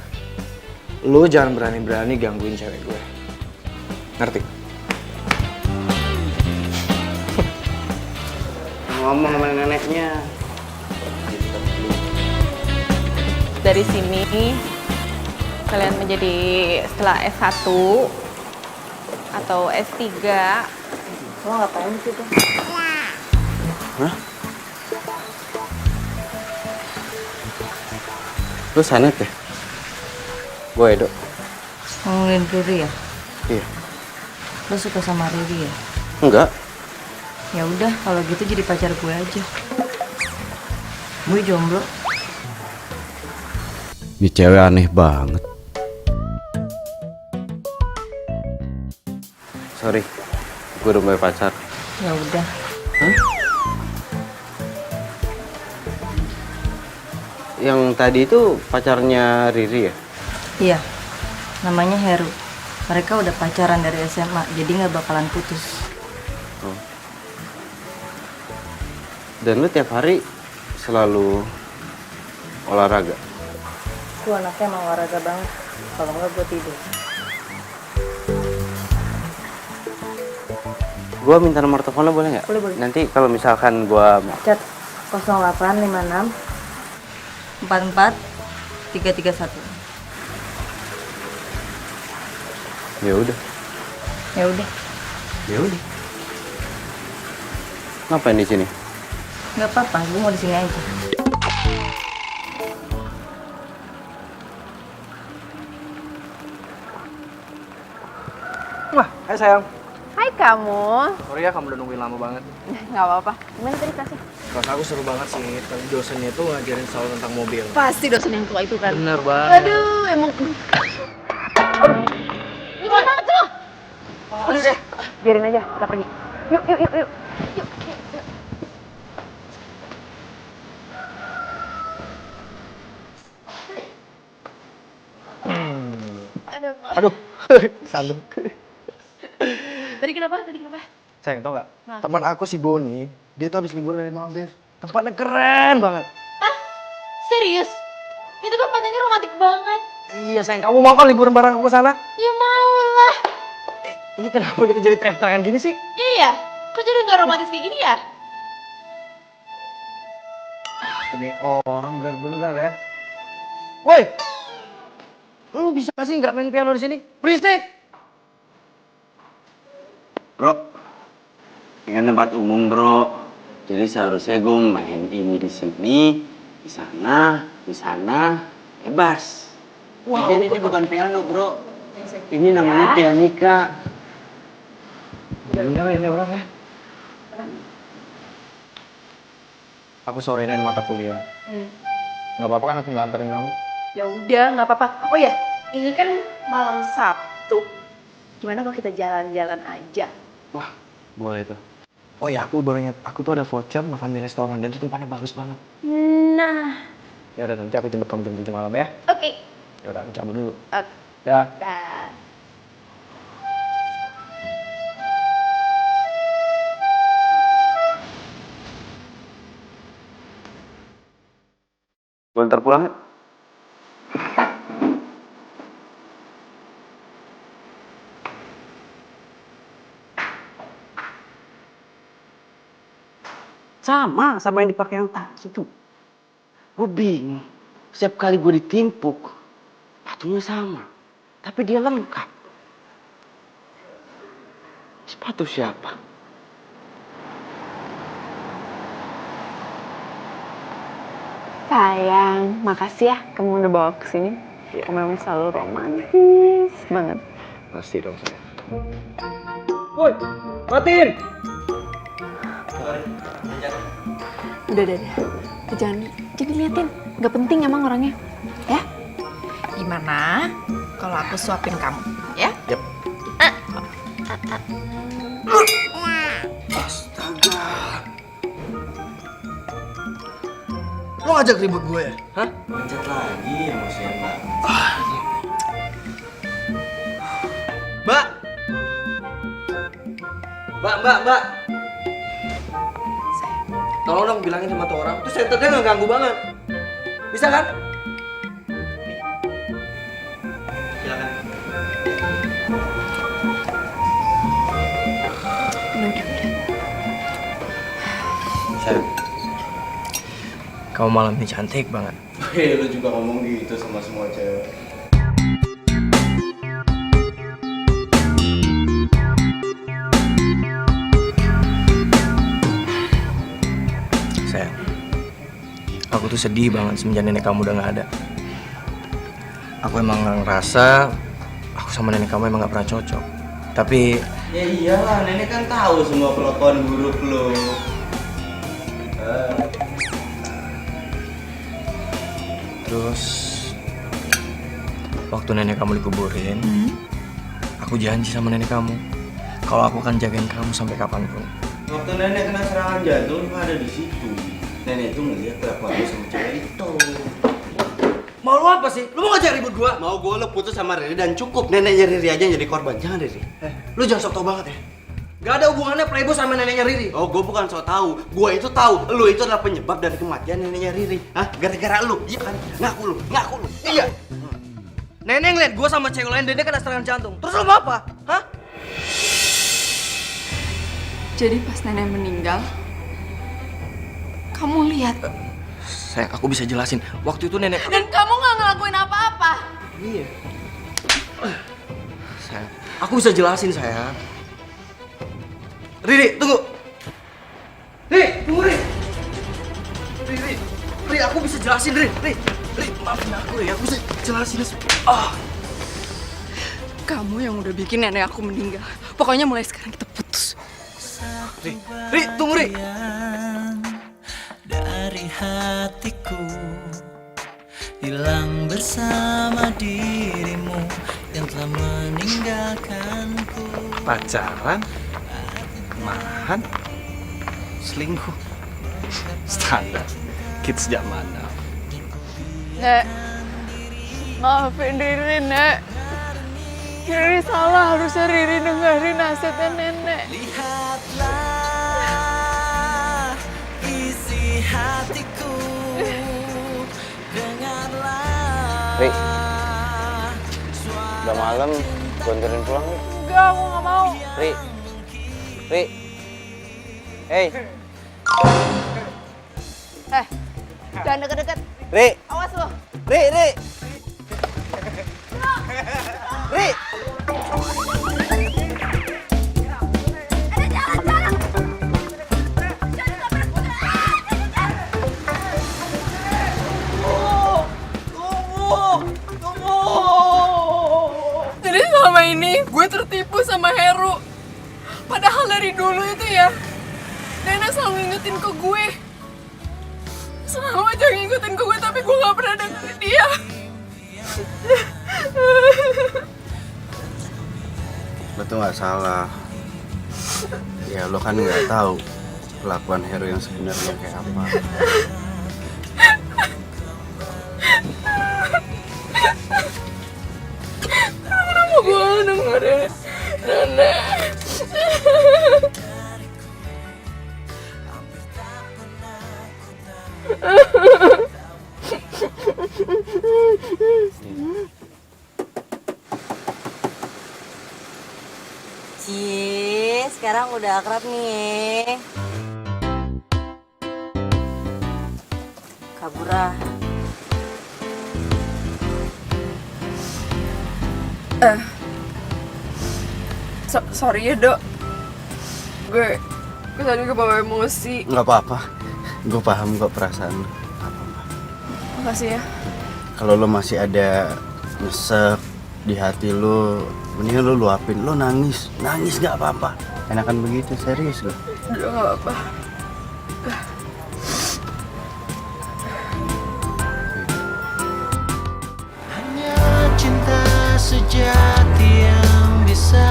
Lo jangan berani-berani gangguin cewek gue. Ngerti? Ngomong sama neneknya. Dari sini kalian menjadi setelah S1 atau S3. Lo ngapain sih tuh? Hah? Lu Sanet ya? Gue Edo. Ngomongin Riri ya? Iya. Lo suka sama Riri ya? Enggak. Ya udah, kalau gitu jadi pacar gue aja. Gue jomblo. Ini cewek aneh banget. Sorry, gue udah punya pacar. Ya udah. Hah? Yang tadi itu pacarnya Riri ya? Iya, namanya Heru. Mereka udah pacaran dari SMA, jadi nggak bakalan putus. Oh. Dan lu tiap hari selalu olahraga? Gue anaknya emang olahraga banget. Kalau nggak gue tidur. Gue minta nomor teleponnya boleh nggak? Boleh, boleh. Nanti kalau misalkan gue... Chat 0856 44 331. Ya udah. Ya udah. Ya udah. Ngapain di sini? Nggak apa-apa, gue mau di sini aja. Wah, hai sayang. Hai kamu. Sorry ya kamu udah nungguin lama banget. Nggak apa-apa. Gimana tadi kelasnya? Kelas aku seru banget sih. Tadi dosennya tuh ngajarin selalu tentang mobil. Pasti dosen yang tua itu kan. Bener banget. Aduh, emang. Gimana tuh? Udah deh, biarin aja, kita pergi. Yuk, yuk, yuk, yuk. Aduh, sandung. Tadi kenapa? Sayang, tau gak? Nah. Teman aku si Boni, dia tuh habis liburan dari Maldives. Tempatnya keren banget. Serius? Itu tempatnya romantis banget. Iya sayang, kamu mau kan liburan bareng aku ke sana? Ya mau lah. Ini kenapa kita jadi teriak-teriakan gini sih? Iya, kok jadi nggak romantis kayak gini ya? Ini orang bener-bener ya. Woi, lu bisa gak sih nggak main piano di sini? Berisik! Bro, ini kan tempat umum bro. Jadi seharusnya gue main ini di sini, di sana, bebas. Wow. Jadi ini bukan piano bro. Ini namanya pianika. Bener ini orang ya. Aku sorein mata kuliah. Nggak apa-apa kan aku nganterin kamu? Ya udah, nggak apa-apa. Oh ya, ini kan malam Sabtu. Gimana kalau kita jalan-jalan aja? Wah, boleh tuh. Oh ya, aku baru ingat. Aku tuh ada voucher makan di restoran dan itu tempatnya bagus banget. Nah, Ya udah nanti aku jemput kamu jam 7 malam ya. oke. Ya udah, aku cabut dulu. Oke. Ya. Dah. Gue ntar pulang ya. Sama yang dipakai yang tadi itu. Gue bingung. Setiap kali gue ditimpuk, sepatunya sama. Tapi dia lengkap. Sepatu siapa? Sayang, makasih ya kamu udah bawa kesini. Kamu memang selalu romantis banget. Pasti dong saya. Woi, matiin! Udah. Jangan liatin. Gak penting emang orangnya. Ya? Gimana kalau aku suapin kamu? Ya? Yap. Astaga. Lo ngajak ribut gue ya? Hah? Manjat lagi emosian banget. Mbak. Tolong dong bilangin sama tuh orang. Tuh senternya nggak ganggu banget. Bisa kan? Silakan. Sayang, kamu malam ini cantik banget. Hei, lu juga ngomong gitu sama semua cewek. Sayang, aku tuh sedih banget semenjak nenek kamu udah nggak ada. Aku emang ngerasa aku sama nenek kamu emang nggak pernah cocok. Tapi Ya iyalah, nenek kan tahu semua kelakuan buruk lo. terus waktu nenek kamu dikuburin, aku janji sama nenek kamu kalau aku akan jagain kamu sampai kapanpun. Waktu nenek kena serangan jantung, lu ada di situ. Nenek itu ngeliat kelakuan lu sama cewek itu. Mau lu apa sih? Lu mau ngajak ribut gua? Mau gue lo putus sama Riri dan cukup neneknya Riri aja yang jadi korban. Jangan Riri. Lu jangan sok tau banget ya. Gak ada hubungannya Playboy sama neneknya Riri. Oh, gue bukan sok tahu. Gue itu tahu. Lu itu adalah penyebab dari kematian neneknya Riri. Hah? Gara-gara lu. Iya kan? Ngaku lu. Iya. Nenek ngeliat gua sama cewek lain dan dia kena serangan jantung. Terus lu mau apa? Hah? Jadi pas nenek meninggal, kamu lihat. Sayang, aku bisa jelasin. Waktu itu nenek... Dan kamu nggak ngelakuin apa-apa. Iya. Sayang, aku bisa jelasin sayang. Riri, tunggu. Riri, tunggu Riri. Riri, aku bisa jelasin Riri. Riri, maafin aku ya, aku bisa jelasin. Kamu yang udah bikin nenek aku meninggal. Pokoknya mulai sekarang kita putus. Riri, tunggu Riri. Dari hatiku hilang bersama dirimu yang telah meninggalkanku. Pacaran, malahan, selingkuh, standar kids zaman now. Nek, maafin Riri, Nek. Riri salah, harusnya Riri dengerin nasihatnya nenek. Lihatlah isi hatiku, dengarlah. Ri, udah malam, gue anterin pulang nih. Enggak, aku nggak mau. Ri, hey. Jangan deket-deket. Ri, Awas lo. Ri. Ri. Jadi selama ini gue tertipu sama Heru. Padahal dari dulu itu ya, nenek selalu ngingetin ke gue. Selalu aja ngingetin ke gue, tapi gue gak pernah dengerin dia. Lo tuh nggak salah. Ya lo kan nggak tahu kelakuan Heru yang sebenarnya kayak apa. Kenapa gue gak dengerin nenek? Cie, sekarang udah akrab nih. Kabura. Sorry ya, Dok. Gue tadi kebawa emosi. Nggak apa-apa. Gue paham kok perasaan lo. Makasih ya. Kalau lo masih ada nyesek di hati lo, mendingan lo luapin. Lo nangis nggak apa-apa. Enakan begitu, serius lo. Udah gak apa-apa. Hanya cinta sejati yang bisa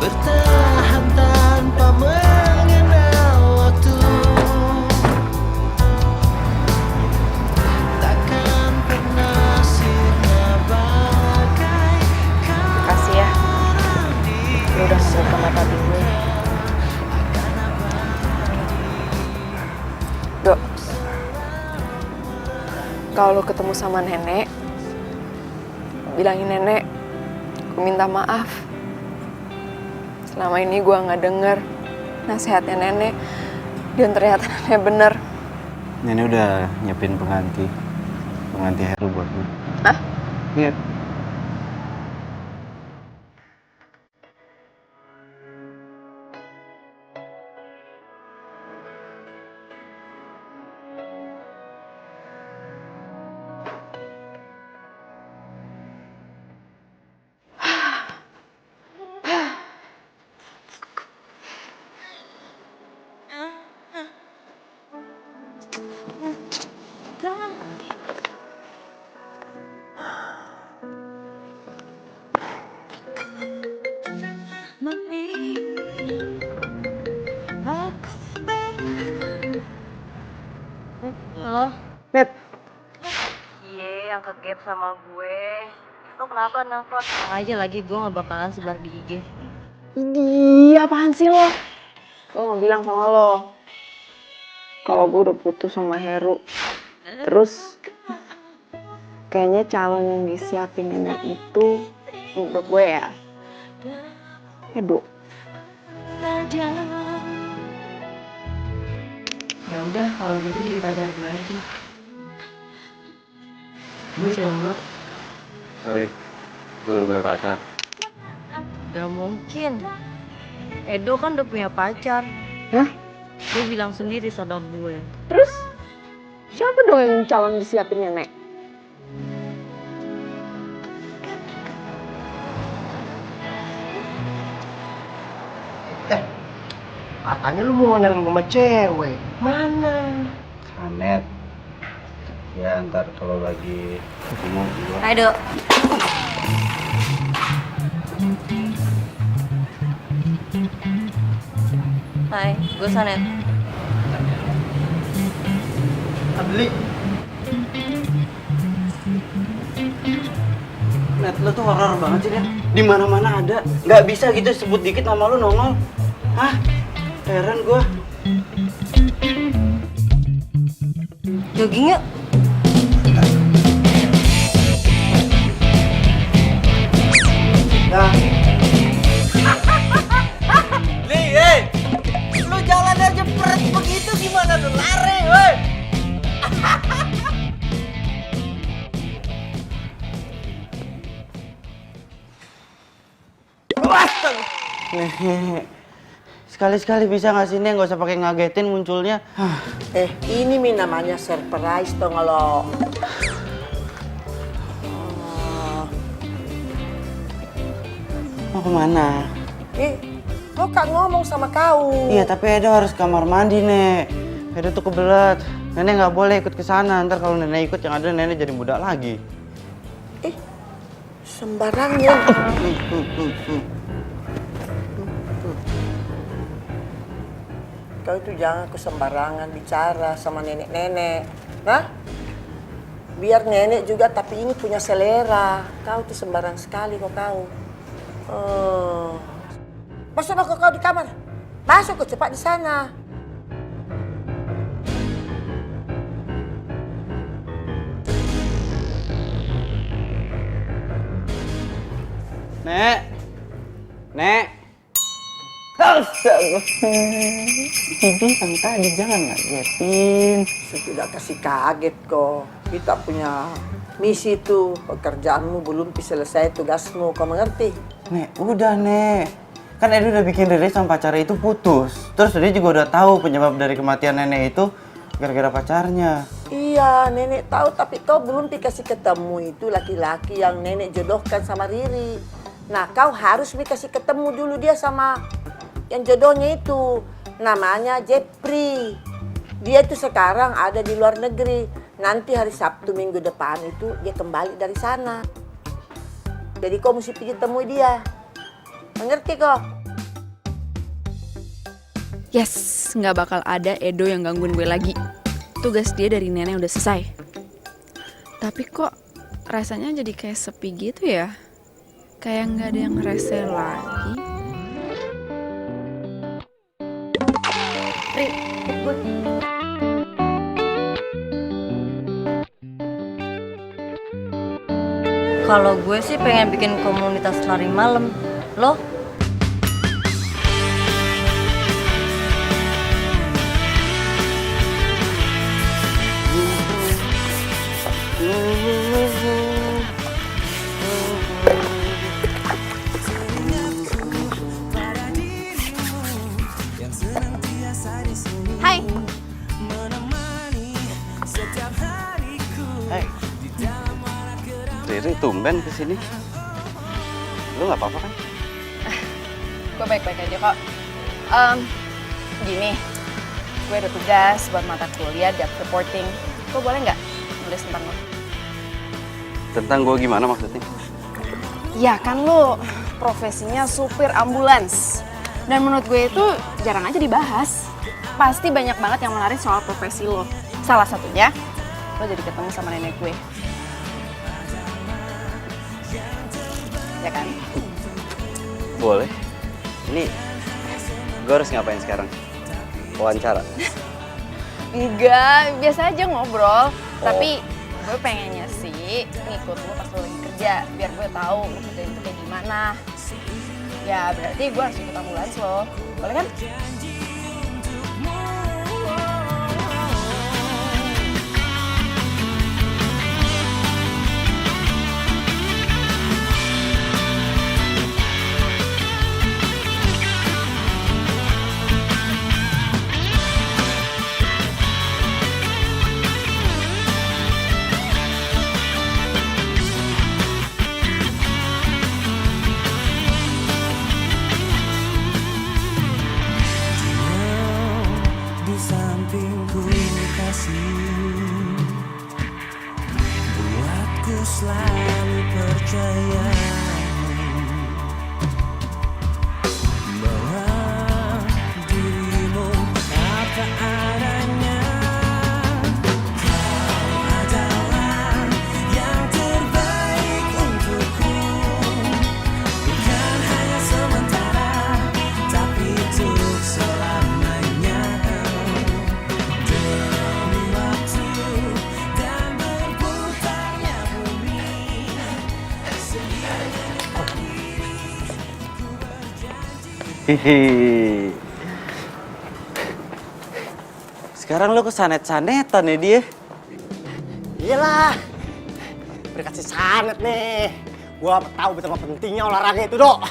bertahan tanpa mengenal waktu. Takkan pernah sirna bagai Makasih ya. kalau lo ketemu sama nenek, bilangin nenek, gue minta maaf. Selama ini gue nggak denger nasihatnya nenek, dan ternyata nenek bener. Nenek udah nyiapin pengganti Heru buat gue. Hah? Iya. Halo? Net. Iya, yang ke-gap sama gue. Lo kenapa nelfon? Tenang aja lagi, gue gak bakalan sebar di IG. Iya, apaan sih lo? Gue mau bilang sama lo, kalau gue udah putus sama Heru. Terus kayaknya calon yang disiapin nenek itu untuk gue ya Edo. Ya udah, kalau gitu jadi pacar gue aja. Gue jomblo. Sorry, gue udah pacar. Gak mungkin. Edo kan udah punya pacar. Hah? Dia bilang sendiri sama gue. Terus siapa dong yang calon disiapin nenek? Katanya lu mau nganterin sama cewek. Mana? Kanet. Ya ntar kalau lagi ketemu juga. Hai, Dok. Hai, gue Sanet. Beli. Net, lo tuh horor banget sih, Net. Di mana-mana ada. Nggak bisa gitu sebut dikit nama lu nongol. Hah? Heran gua. Jogging yuk. Nah, Nih, lu jalan aja peret begitu gimana lu lari, woi? Nih, sekali-sekali bisa nggak sih, Nek? Nggak usah pakai ngagetin munculnya. Ini mi namanya surprise dong lo. Mau kemana? Lo kan ngomong sama kau. Iya, tapi Edo harus kamar mandi, Nek. Edo tuh kebelet. Nenek nggak boleh ikut ke sana. Ntar kalau nenek ikut, yang ada nenek jadi muda lagi. Sembarangan. Kau itu jangan kesembarangan bicara sama nenek-nenek. Nah, biar nenek juga tapi ini punya selera. Kau tuh sembarang sekali kok kau. Masuk kau di kamar. Masuk kau cepat di sana. Nek. Nek. Astaga. Bilang tadi jangan ngagetin. Sudah kasih kaget kok. Kita punya misi tuh. Pekerjaanmu belum selesai tugasmu. Kau mengerti? Nek, udah, Nek. Kan Edo udah bikin Riri sama pacarnya itu putus. Terus dia juga udah tahu penyebab dari kematian nenek itu gara-gara pacarnya. Iya, nenek tahu tapi kau belum dikasih ketemu itu laki-laki yang nenek jodohkan sama Riri. Nah, kau harus dikasih ketemu dulu dia sama yang jodohnya itu. Namanya Jepri. Dia itu sekarang ada di luar negeri. Nanti hari Sabtu minggu depan itu dia kembali dari sana. Jadi kau mesti pergi temui dia. Mengerti kok? Yes, nggak bakal ada Edo yang gangguin gue lagi. Tugas dia dari nenek udah selesai. Tapi kok rasanya jadi kayak sepi gitu ya? Kayak nggak ada yang rese lagi. Ri, ikut gue. Kalau gue sih pengen bikin komunitas lari malam. Lo? Hai. Hei, Riri tumben kesini. Lu nggak apa-apa kan? Gue baik-baik aja kok. Gini, gue ada tugas buat mata kuliah job reporting. Gue boleh nggak nulis tentang lo? Tentang gue gimana maksudnya? Ya kan lo profesinya supir ambulans. Dan menurut gue itu jarang aja dibahas. Pasti banyak banget yang menarik soal profesi lo. Salah satunya, lo jadi ketemu sama nenek gue. Ya kan? Boleh. Ini gue harus ngapain sekarang? Wawancara? Enggak, biasa aja ngobrol. Tapi gue pengennya sih ngikut lo pas lo lagi kerja. Biar gue tahu lo kerja itu kayak gimana. Ya berarti gue harus ikut ambulans lo. Boleh kan? Di sampingku kasih buatku selalu percaya bahwa dirimu apa adanya. Kau adalah yang terbaik untukku, bukan hanya sementara tapi untuk selamanya. Demi waktu dan berputarnya bumi, Hihi. Sekarang lo kesanet-sanetan ya dia? Iyalah, berkasih sanet nih. Gua tahu betapa pentingnya olahraga itu, Dok.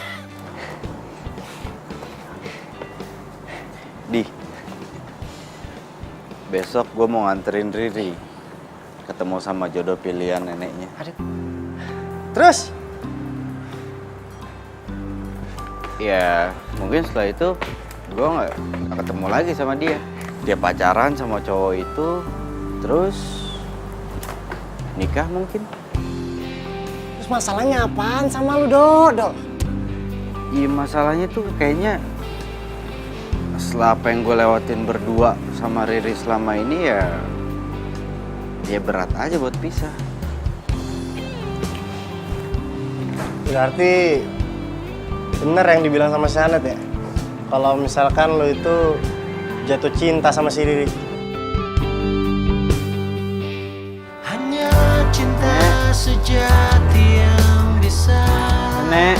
Di, besok gue mau nganterin Riri ketemu sama jodoh pilihan neneknya. Terus? Ya, mungkin setelah itu gue nggak ketemu lagi sama dia. Dia pacaran sama cowok itu, terus nikah mungkin. Terus masalahnya apaan sama lu, Dok? Iya, masalahnya tuh kayaknya setelah apa yang gue lewatin berdua sama Riri selama ini ya berat aja buat pisah. Berarti bener yang dibilang sama si Anet ya? Kalau misalkan lo itu jatuh cinta sama si Riri. hanya cinta sejati yang bisa. Nek.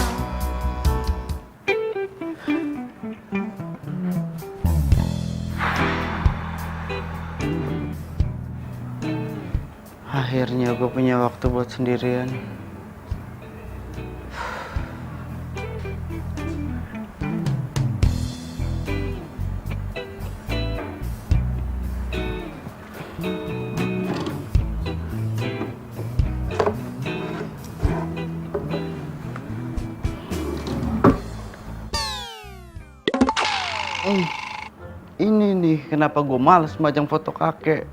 Akhirnya gue punya waktu buat sendirian. Ini nih kenapa gue males majang foto kakek.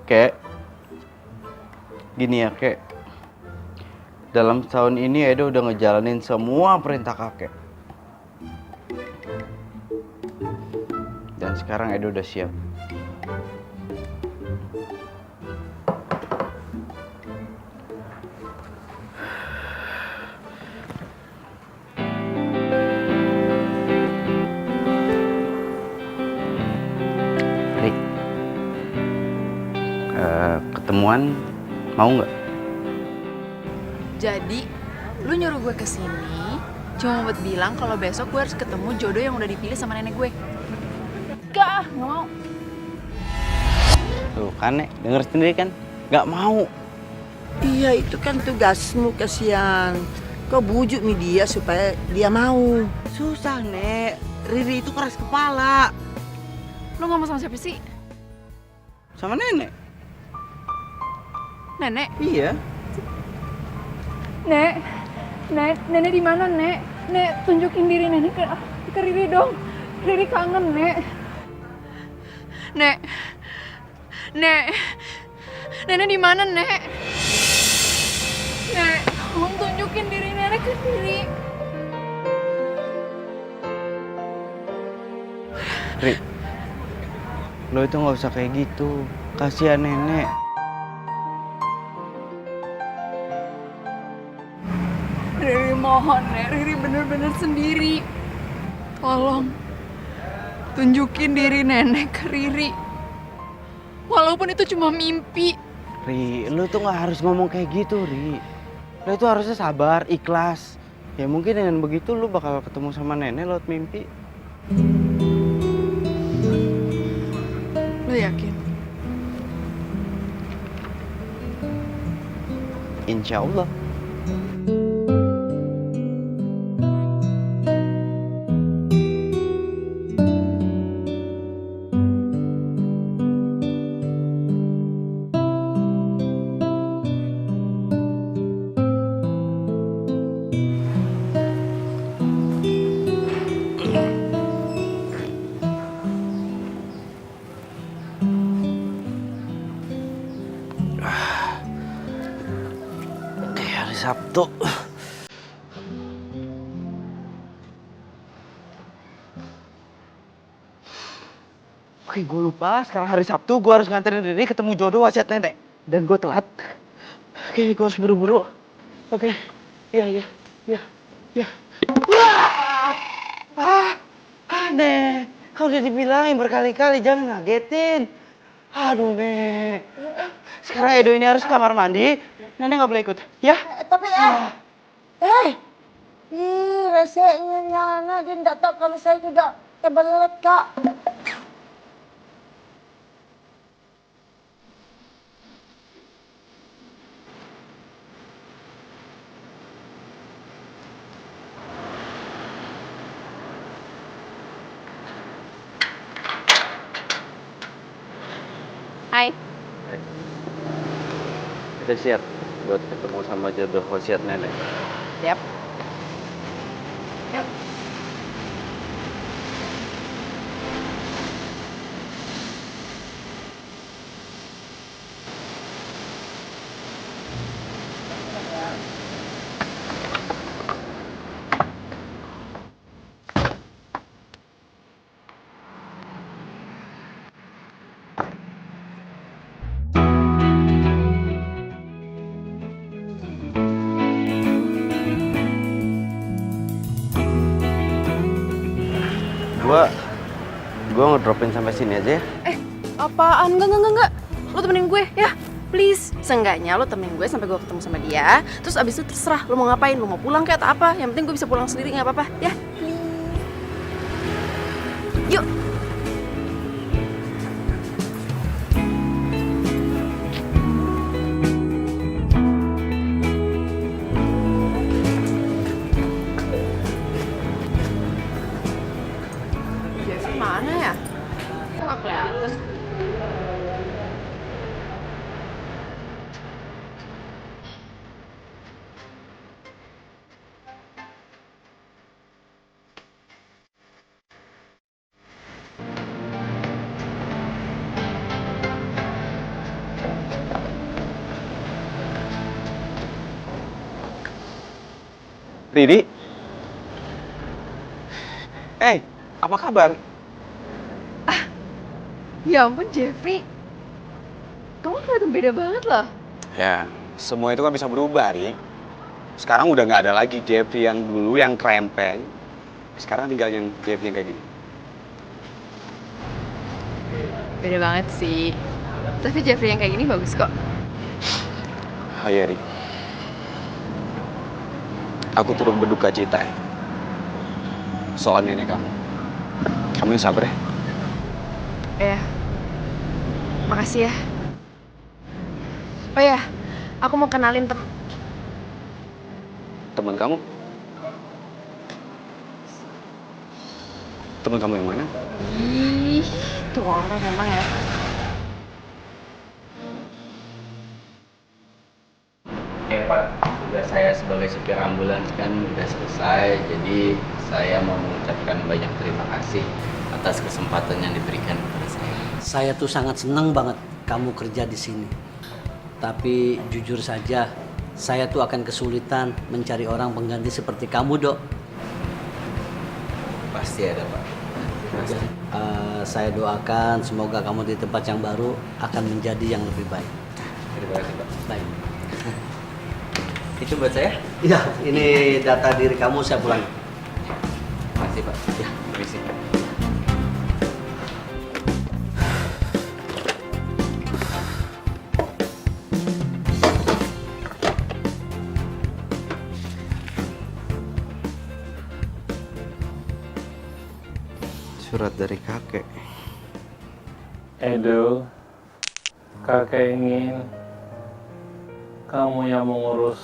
Kek, gini ya kek, dalam setahun ini Edo udah ngejalanin semua perintah kakek. Dan sekarang Edo udah siap. ketemuan, mau nggak? Jadi, lu nyuruh gue kesini cuma buat bilang kalau besok gue harus ketemu jodoh yang udah dipilih sama nenek gue. Gak mau. Tuh kan, Nek, denger sendiri kan? Nggak mau. Iya, itu kan tugasmu, kasihan. Kau bujuk dia supaya dia mau. Susah, Nek. Riri itu keras kepala. Lu ngomong sama siapa sih? Sama nenek. Nenek? Iya. Nenek di mana, Nek? Nek, tunjukin diri nenek ke Riri dong. Riri kangen, Nek. Nenek di mana, Nek? Nek, tolong tunjukin diri nenek ke Riri. Ri, lo itu nggak usah kayak gitu. Kasihan nenek. Riri mohon, Nek. Riri bener-bener sendiri. Tolong tunjukin diri nenek ke Riri. Walaupun itu cuma mimpi. Ri, lo tuh nggak harus ngomong kayak gitu, Ri. Lo itu harusnya sabar, ikhlas. Ya mungkin dengan begitu lo bakal ketemu sama nenek lewat mimpi. Lo yakin? Insya Allah. Hari Sabtu. Oke, gue lupa. Sekarang hari Sabtu, gue harus nganterin Riri ketemu jodoh wasiat nenek. Dan gue telat. Oke, gue harus buru-buru. Oke. Iya. Nek. Kau udah dibilangin berkali-kali, jangan ngagetin. Aduh, Nek. Sekarang Edo ini harus ke kamar mandi. Nenek nggak boleh ikut, ya? Tapi resenya Nyana, dia tidak tahu kalau saya juga kebelet, Kak. Hai. Kita siap buat ketemu sama jodoh wasiat nenek. Siap. Yuk. Gua ngedropin sampai sini aja ya. Apaan? Enggak. Lo temenin gue ya, please. Seenggaknya lo temenin gue sampai gue ketemu sama dia. Terus abis itu terserah lo mau ngapain, lo mau pulang kayak atau apa. Yang penting gue bisa pulang sendiri, nggak apa-apa ya. Yuk. Jeffy mana ya? Kok nggak kelihatan? Riri. Apa kabar? Ya ampun, Jeffrey. Kamu kelihatan beda banget loh. Ya, semua itu kan bisa berubah, Ri. Sekarang udah nggak ada lagi Jeffrey yang dulu yang krempeng. Sekarang tinggal yang Jeffrey yang kayak gini. Beda banget sih. Tapi Jeffrey yang kayak gini bagus kok. Hai Eri. Aku turut berduka cita ya. Soal nenek kamu. Kamu yang sabar ya. Ya, makasih ya. Oh ya, aku mau kenalin Teman kamu? Teman kamu yang mana? Ih, tuh orang memang ya. Pak, tugas saya sebagai supir ambulans kan udah selesai, jadi saya mau mengucapkan banyak terima kasih atas kesempatan yang diberikan kepada saya. Saya tuh sangat senang banget kamu kerja di sini. Tapi jujur saja, saya tuh akan kesulitan mencari orang pengganti seperti kamu, Dok. Pasti ada, Pak. Pasti. Saya doakan semoga kamu di tempat yang baru akan menjadi yang lebih baik. Terima kasih, Pak. Baik. Itu buat saya? Iya, ini data diri kamu saya pulang. Makasih, Pak. Ya, permisi. Surat dari kakek. Edo, kakek ingin kamu yang mengurus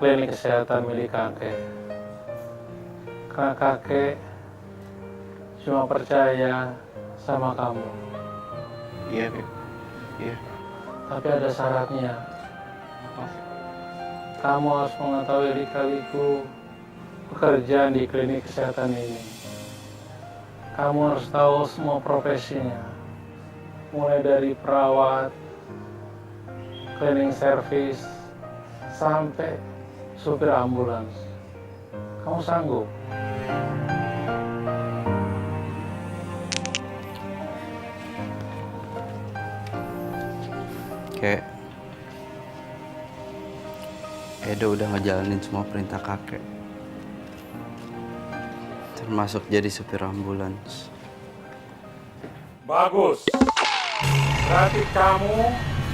klinik kesehatan milik kakek. Karena kakek cuma percaya sama kamu. Iya, Beb. Iya. Tapi ada syaratnya. Kamu harus mengetahui lika-liku pekerjaan di klinik kesehatan ini. Kamu harus tahu semua profesinya. Mulai dari perawat, cleaning service, sampai supir ambulans. Kamu sanggup? Kek, Edo udah ngejalanin semua perintah kakek. Termasuk jadi supir ambulans. Bagus. Berarti kamu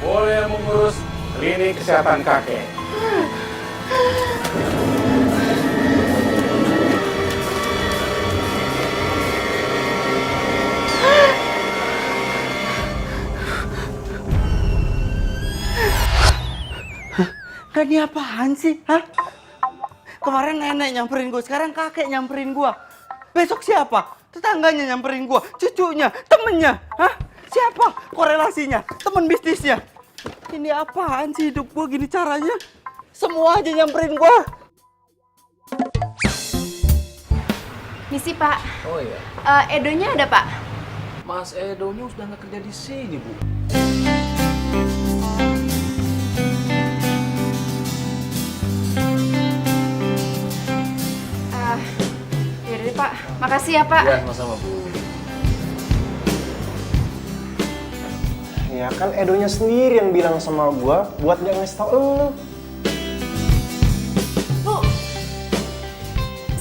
boleh mengurus klinik kesehatan kakek. Ini apaan sih? Hah? Kemarin nenek nyamperin gue, sekarang kakek nyamperin gue. Besok siapa? Tetangganya nyamperin gue, cucunya, temennya. Hah? Siapa? Korelasinya, temen bisnisnya. Ini apaan sih hidup gue gini caranya? Semua aja nyamperin gue. Misi, Pak. Oh iya. Edonya ada, Pak? Mas Edonya sudah nggak kerja di sini, Bu. Yaudah deh, Pak. Makasih ya, Pak. Ya, sama-sama, Bu. Ya kan Edonya sendiri yang bilang sama gua buat gak ngasih tau elu. Bu,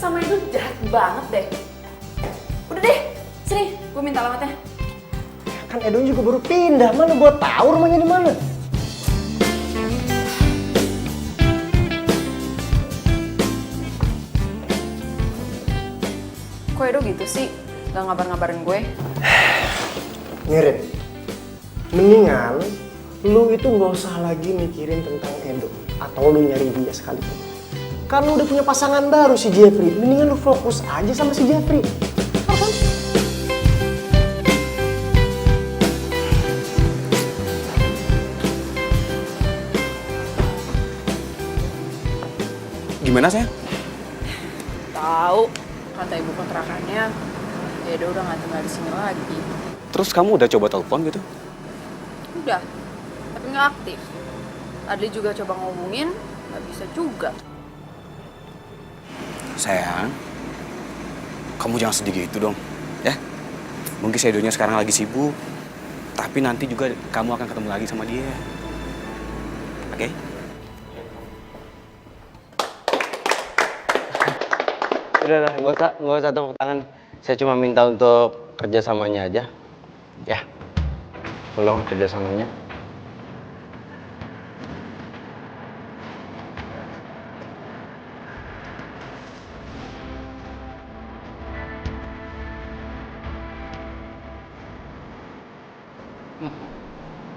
sama Edo jahat banget deh. Udah deh, sini, gue minta alamatnya. Ya kan Edonya juga baru pindah, mana gua tahu rumahnya di mana. Kok Edo gitu sih? Gak ngabar-ngabarin gue? Mirip. Mendingan lu itu nggak usah lagi mikirin tentang Edo atau lu nyari dia sekalipun. Kan lu udah punya pasangan baru si Jeffrey. Mendingan lu fokus aja sama si Jeffrey. Gimana sayang? Tahu, kata ibu kontrakannya, Edo udah nggak tinggal di sini lagi. Terus kamu udah coba telepon gitu? Udah, tapi nggak aktif. Adli juga coba ngomongin, nggak bisa juga. Sayang, kamu jangan sedih gitu dong, ya. Mungkin si Edonya sekarang lagi sibuk, tapi nanti juga kamu akan ketemu lagi sama dia. Oke? Udah, nggak usah tepuk tangan. Saya cuma minta untuk kerjasamanya aja. Ya, belum kerjasamanya.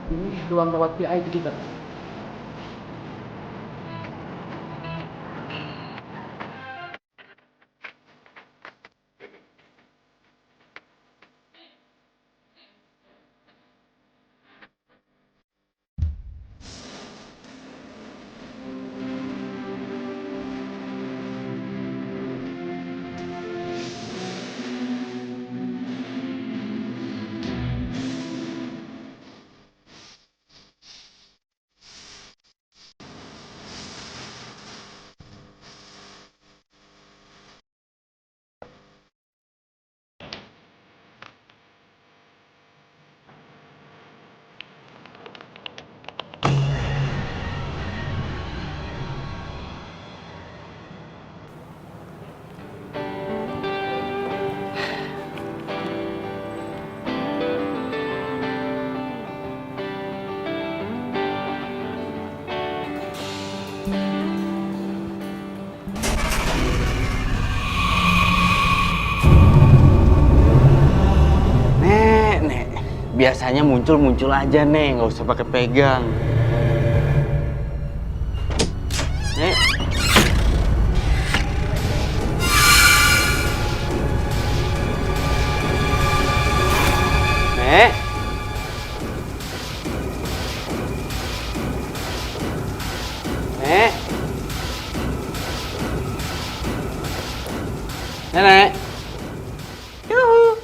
Ini ruang rawat VIP kita. Biasanya muncul aja nih, nggak usah pakai pegang. Nek. Nek. Nek. Nenek. Yuhu.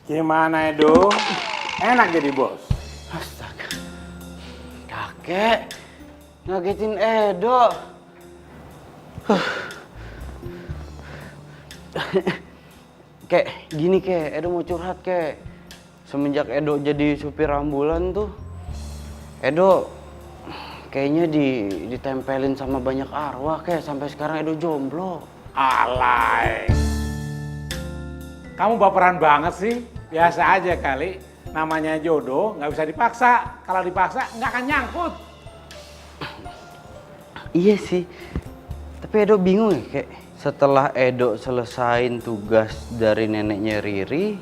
Gimana Edo? Enak jadi bos. Astaga. Kakek ngagetin Edo. Kek, gini kek, Edo mau curhat kek. Semenjak Edo jadi supir ambulan tuh, Edo kayaknya ditempelin sama banyak arwah kek. Sampai sekarang Edo jomblo. Alay. Kamu baperan banget sih. Biasa aja kali. Namanya jodoh nggak bisa dipaksa. Kalau dipaksa nggak akan nyangkut. Iya sih. Tapi Edo bingung ya kayak setelah Edo selesain tugas dari neneknya Riri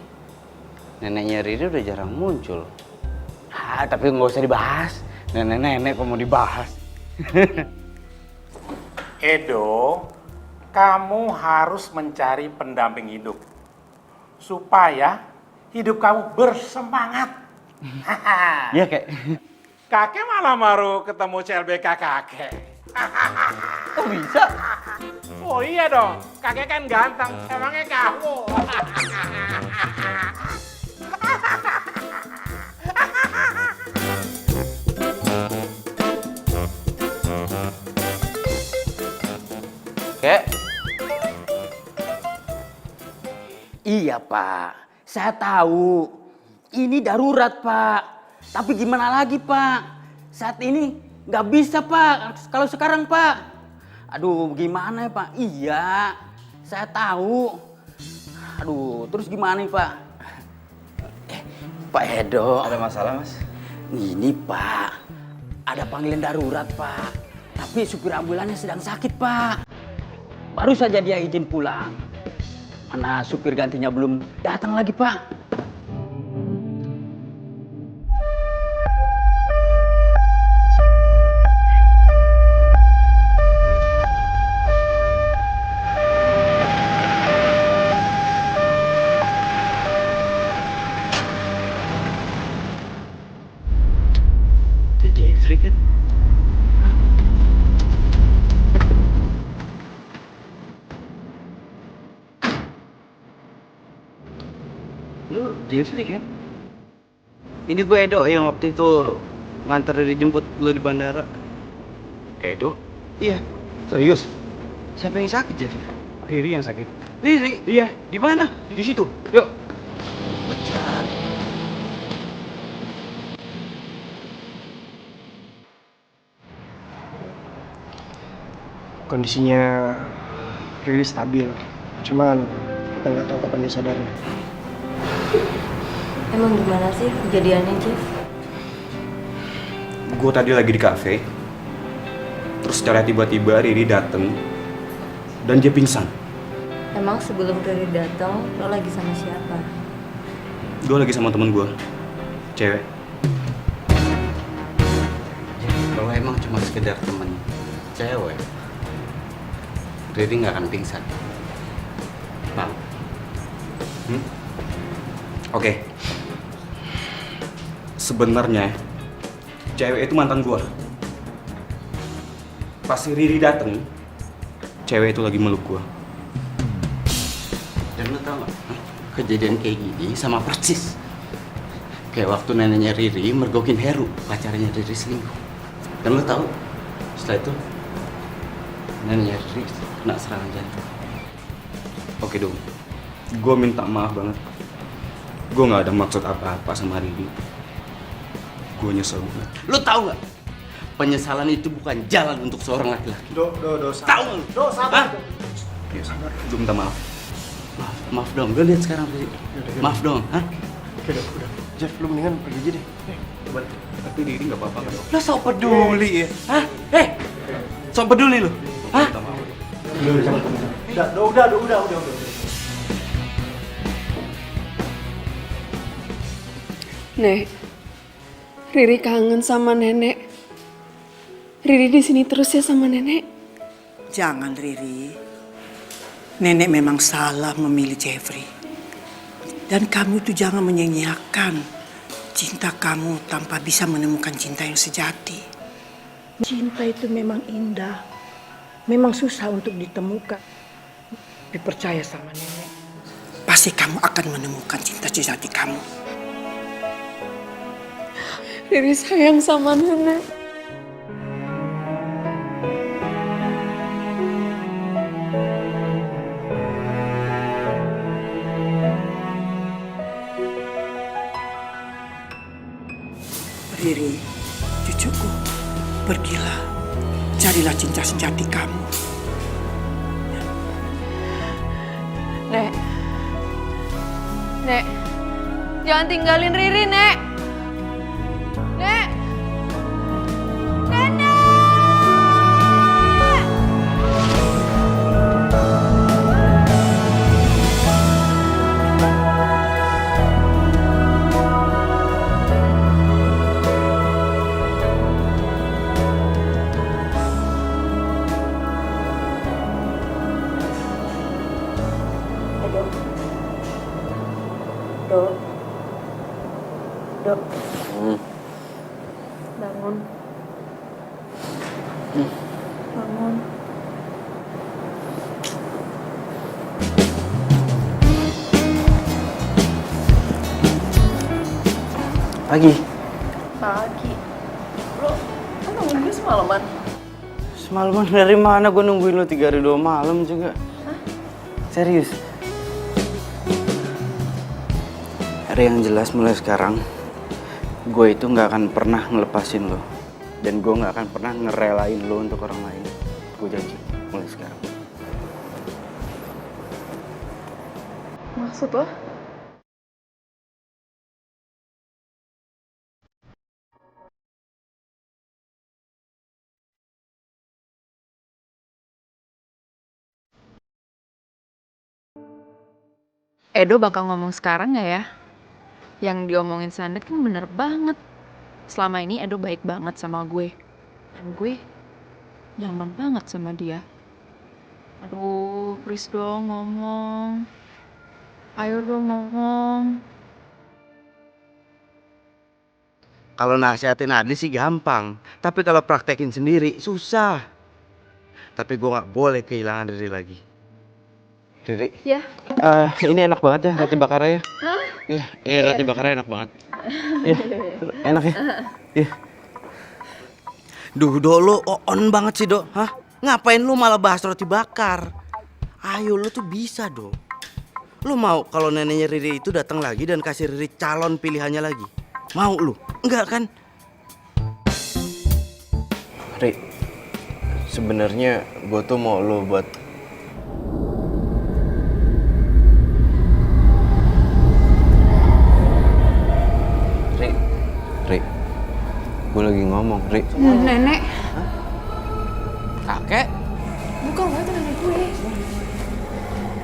udah jarang muncul. Tapi nggak usah dibahas. Nenek-nenek kok mau dibahas. Edo, kamu harus mencari pendamping hidup. Supaya hidup kamu bersemangat. Iya kek. Kakek malah baru ketemu CLBK kakek. Kok bisa? Oh iya dong, kakek kan ganteng. Emangnya kamu? Kek. Iya Pak, saya tahu ini darurat Pak. Tapi gimana lagi Pak? Saat ini nggak bisa Pak. Kalau sekarang Pak, aduh gimana ya Pak? Iya, saya tahu. Aduh, terus gimana nih Pak? Pak Edo. Ada masalah Mas? Ini Pak, ada panggilan darurat Pak. Tapi supir ambulannya sedang sakit Pak. Baru saja dia izin pulang. Mana supir gantinya belum datang lagi, Pak. Itu Jeffrey kan? Lu Jeffrey kan? Ini gue Edo yang waktu itu nganter dijemput lu di bandara. Edo? Iya. Serius? Siapa yang sakit Jeffrey? Riri yang sakit. Riri? Iya. Di mana? Di situ. Yuk. Kondisinya Riri stabil, cuman kita nggak tahu kapan dia sadarnya. Emang gimana sih kejadiannya, Jeff? Gue tadi lagi di kafe, terus secara tiba-tiba Riri dateng dan dia pingsan. Emang sebelum Riri datang, lo lagi sama siapa? Gue lagi sama temen gue, cewek. sekedar temen cewek, Riri nggak akan pingsan. Paham? Oke. Sebenarnya cewek itu mantan gua. Pas si Riri dateng, cewek itu lagi meluk gua. Dan lo tau gak, kejadian kayak gini sama persis kayak waktu neneknya Riri mergokin Heru, pacarnya Riri selingkuh. Dan lo tau, setelah itu neneknya Riri kena serangan jantung. Oke dong, gua minta maaf banget. Gua nggak ada maksud apa-apa sama Riri. Gua nyesel banget. Lo tau gak, penyesalan itu bukan jalan untuk seorang laki-laki. Tahu nggak lo? Sabar. Ya sabar, gua minta maaf. Maaf dong, lo lihat sekarang Riri. Maaf dong, hah? Oke dong, udah. Jeff, lu mendingan pergi aja deh. Balik. Tapi Riri nggak apa-apa kan? Lo sok peduli ya? Hah? Sok peduli lo? Hah? Udah. Nek, Riri kangen sama nenek. Riri di sini terus ya sama nenek. Jangan, Riri. Nenek memang salah memilih Jeffrey. Dan kamu tuh jangan menyanyiakan cinta kamu tanpa bisa menemukan cinta yang sejati. Cinta itu memang indah. Memang susah untuk ditemukan. Tapi percaya sama nenek. Pasti kamu akan menemukan cinta sejati kamu. Riri sayang sama nenek. Riri, cucuku, pergilah, carilah cinta sejati kamu. Nek, jangan tinggalin Riri, Nek. Nek. Dok. Bangun. Bangun. Pagi. Lo nungguin gue semalaman? Semalaman dari mana gue nungguin lo 3 hari 2 malam juga. Hah? Serius. Ada yang jelas mulai sekarang, gue itu nggak akan pernah ngelepasin lo. Dan gue nggak akan pernah ngerelain lo untuk orang lain. Gue janji, mulai sekarang. Maksud lo? Edo bakal ngomong sekarang nggak ya? Yang diomongin Sandet kan bener banget. Selama ini Edo baik banget sama gue. Dan gue nyaman banget sama dia. Aduh, please dong ngomong. Ayo dong ngomong. Kalau nasihatin Adli sih gampang, tapi kalau praktekin sendiri susah. Tapi gue nggak boleh kehilangan Riri lagi. Riri? Ya. Ini enak banget ya roti bakarnya. Hah? Iya, roti bakarnya enak banget. Iya, enak ya. Iya. Duh, Do, lo on banget sih, Do. Hah? Ngapain lu malah bahas roti bakar? Ayo, lu tuh bisa, Do. Lu mau kalau neneknya Riri itu datang lagi dan kasih Riri calon pilihannya lagi? Mau lu? Enggak kan? Ri, sebenarnya gue tuh mau lo buat Ri, gue lagi ngomong, Ri. Nenek. Kakek? Bukan, itu nenek gue.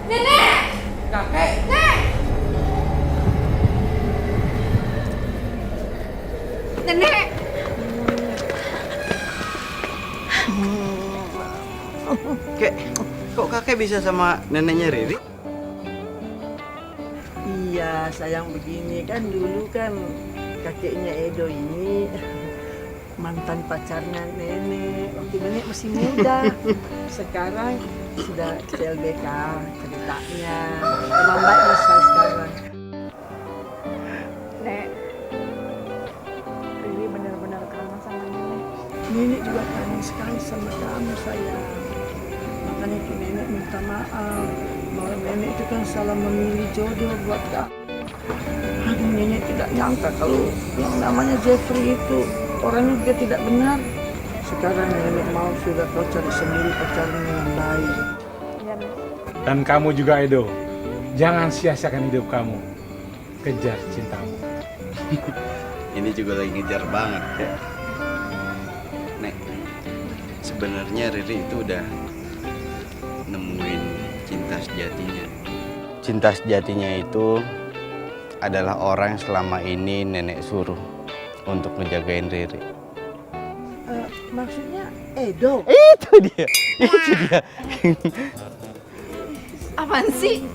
Nenek! Kakek! Nek! Nenek! Kek, kok kakek bisa sama neneknya Riri? Iya sayang, begini kan dulu kan kakeknya Edo ini mantan pacarnya nenek waktu nenek masih muda. Sekarang sudah CLBK ceritanya. Emang baik saya sekarang. Nek, Riri benar-benar kangen sama nenek. Nenek juga kangen sekali sama kamu sayang. Makanya itu nenek minta maaf bahwa nenek itu kan salah memilih jodoh buat kamu. Aduh, nenek tidak nyangka kalau yang namanya Jeffrey itu orangnya juga tidak benar. Sekarang nenek mau sudah kau cari sendiri pacarnya yang baik. Dan kamu juga Edo, jangan sia-siakan hidup kamu. Kejar cintamu. Ini juga lagi ngejar banget ya. Nek, sebenarnya Riri itu udah nemuin cinta sejatinya. Cinta sejatinya itu adalah orang yang selama ini nenek suruh untuk ngejagain Riri. Maksudnya Edo? Itu dia. Apaan sih?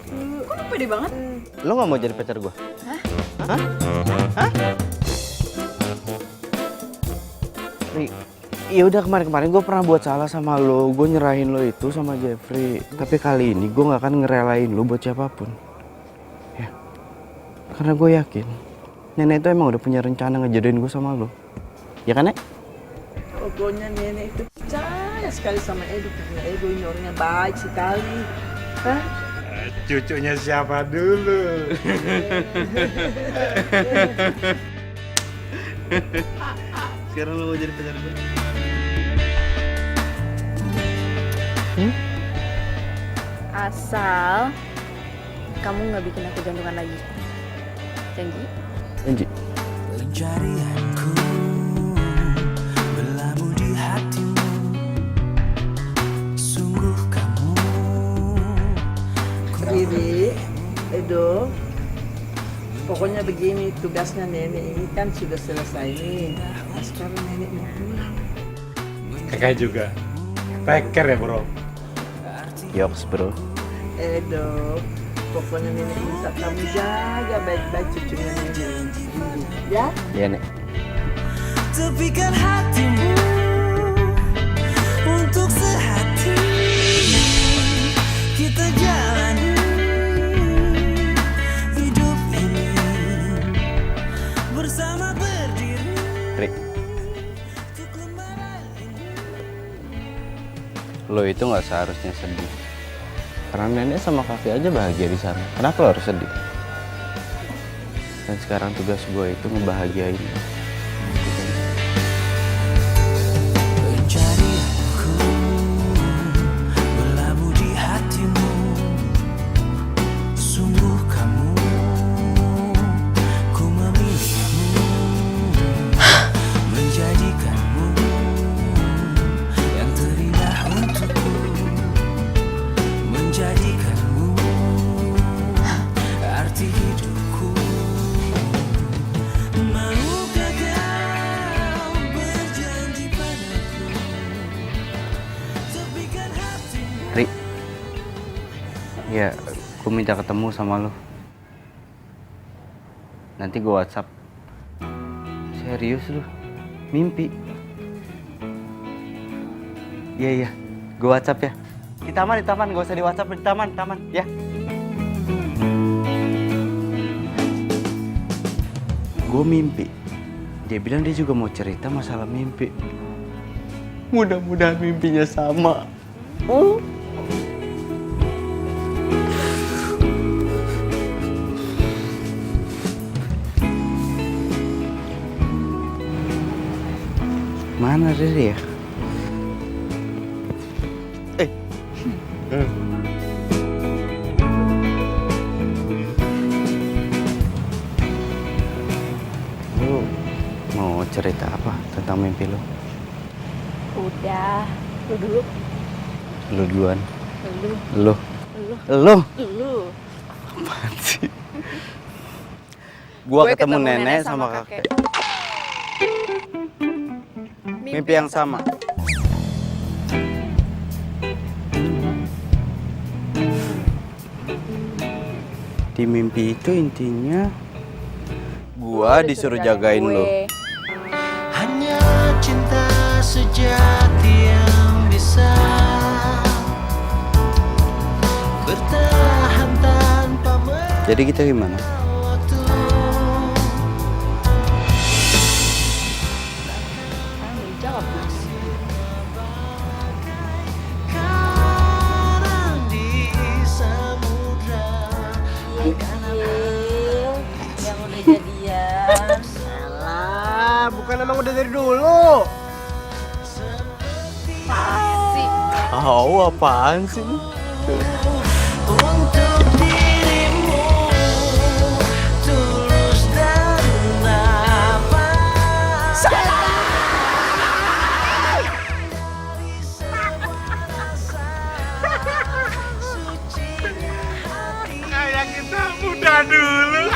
Kok lu pede banget? Lo nggak mau jadi pacar gua? Hah? Hah? Hah? Ya udah, kemarin gue pernah buat salah sama lo, gue nyerahin lo itu sama Jeffrey. Tapi kali ini gue nggak akan ngerelain lo buat siapapun. Ya, karena gue yakin nenek itu emang udah punya rencana ngejodohin gue sama lo. Ya kan, Nek? Pokoknya nenek itu percaya sekali sama Edo karena Edo ini orangnya baik sekali. Hah? Cucunya siapa dulu? Sekarang lo mau jadi pacar gue? Asal kamu nggak bikin aku jantungan lagi. Janji? Janji. Pencarianku berlabuh di hatimu. Sungguh kamu Riri, Edo, pokoknya begini, tugasnya nenek ini kan sudah selesai nih. Nah, sekarang nenek mau pulang. Kakak juga. Take care ya bro. Yoks bro. Edo, pokoknya nenek minta kamu jaga baik-baik cucunya nenek. Ya? Iya, Nek. tepikan hatimu untuk sehati kita jalani hidup ini bersama berdiri. Rik, lo itu nggak seharusnya sedih. Karena nenek sama kakek aja bahagia di sana. Kenapa lo harus sedih? Dan sekarang tugas gue itu ngebahagiain lo. Pencarianku berlabuh di hatimu. Sungguh kamu, ku memilihmu, menjadikanmu yang terindah untukku, menjadikanmu arti hidupku. Maukah kau berjanji padaku, tepikan hatimu. Rik, ya, gue minta ketemu sama lo. Nanti gue WhatsApp. Serius lo? Mimpi? Iya, gue WhatsApp ya. Di taman, gak usah di WhatsApp, di taman, ya. Gue mimpi. Dia bilang dia juga mau cerita masalah mimpi. Mudah-mudahan mimpinya sama. Mana Riri ya? Lu mau cerita apa tentang mimpi lu? Udah, lu dulu. Lu duluan. Lu. Lu. Lu. Apaan sih? Gua ketemu nenek sama kakek. Mimpi yang sama. Di mimpi itu intinya gua disuruh jagain lo. Hanya cinta sejati yang bisa bertahan tanpa Jadi kita gimana? waktu. Karang di samudra. Yang udah jadian. Alah, bukan emang udah dari dulu. Oh, apaan sih? Untuk dirimu tulus dan nafas. Kayak kita muda dulu.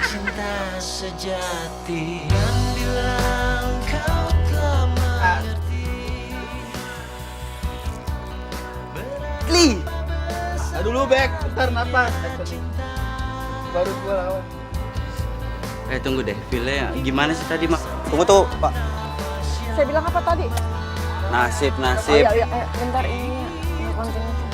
Cinta sejati yang bilang kau telah mengerti. Li. Dulu Bek, bentar napas. Baru gua lawan. Tunggu deh, file gimana sih tadi, Mak? Tunggu tuh, Pak. Saya bilang apa tadi? Nasib. Oh iya, bentar ini konten itu.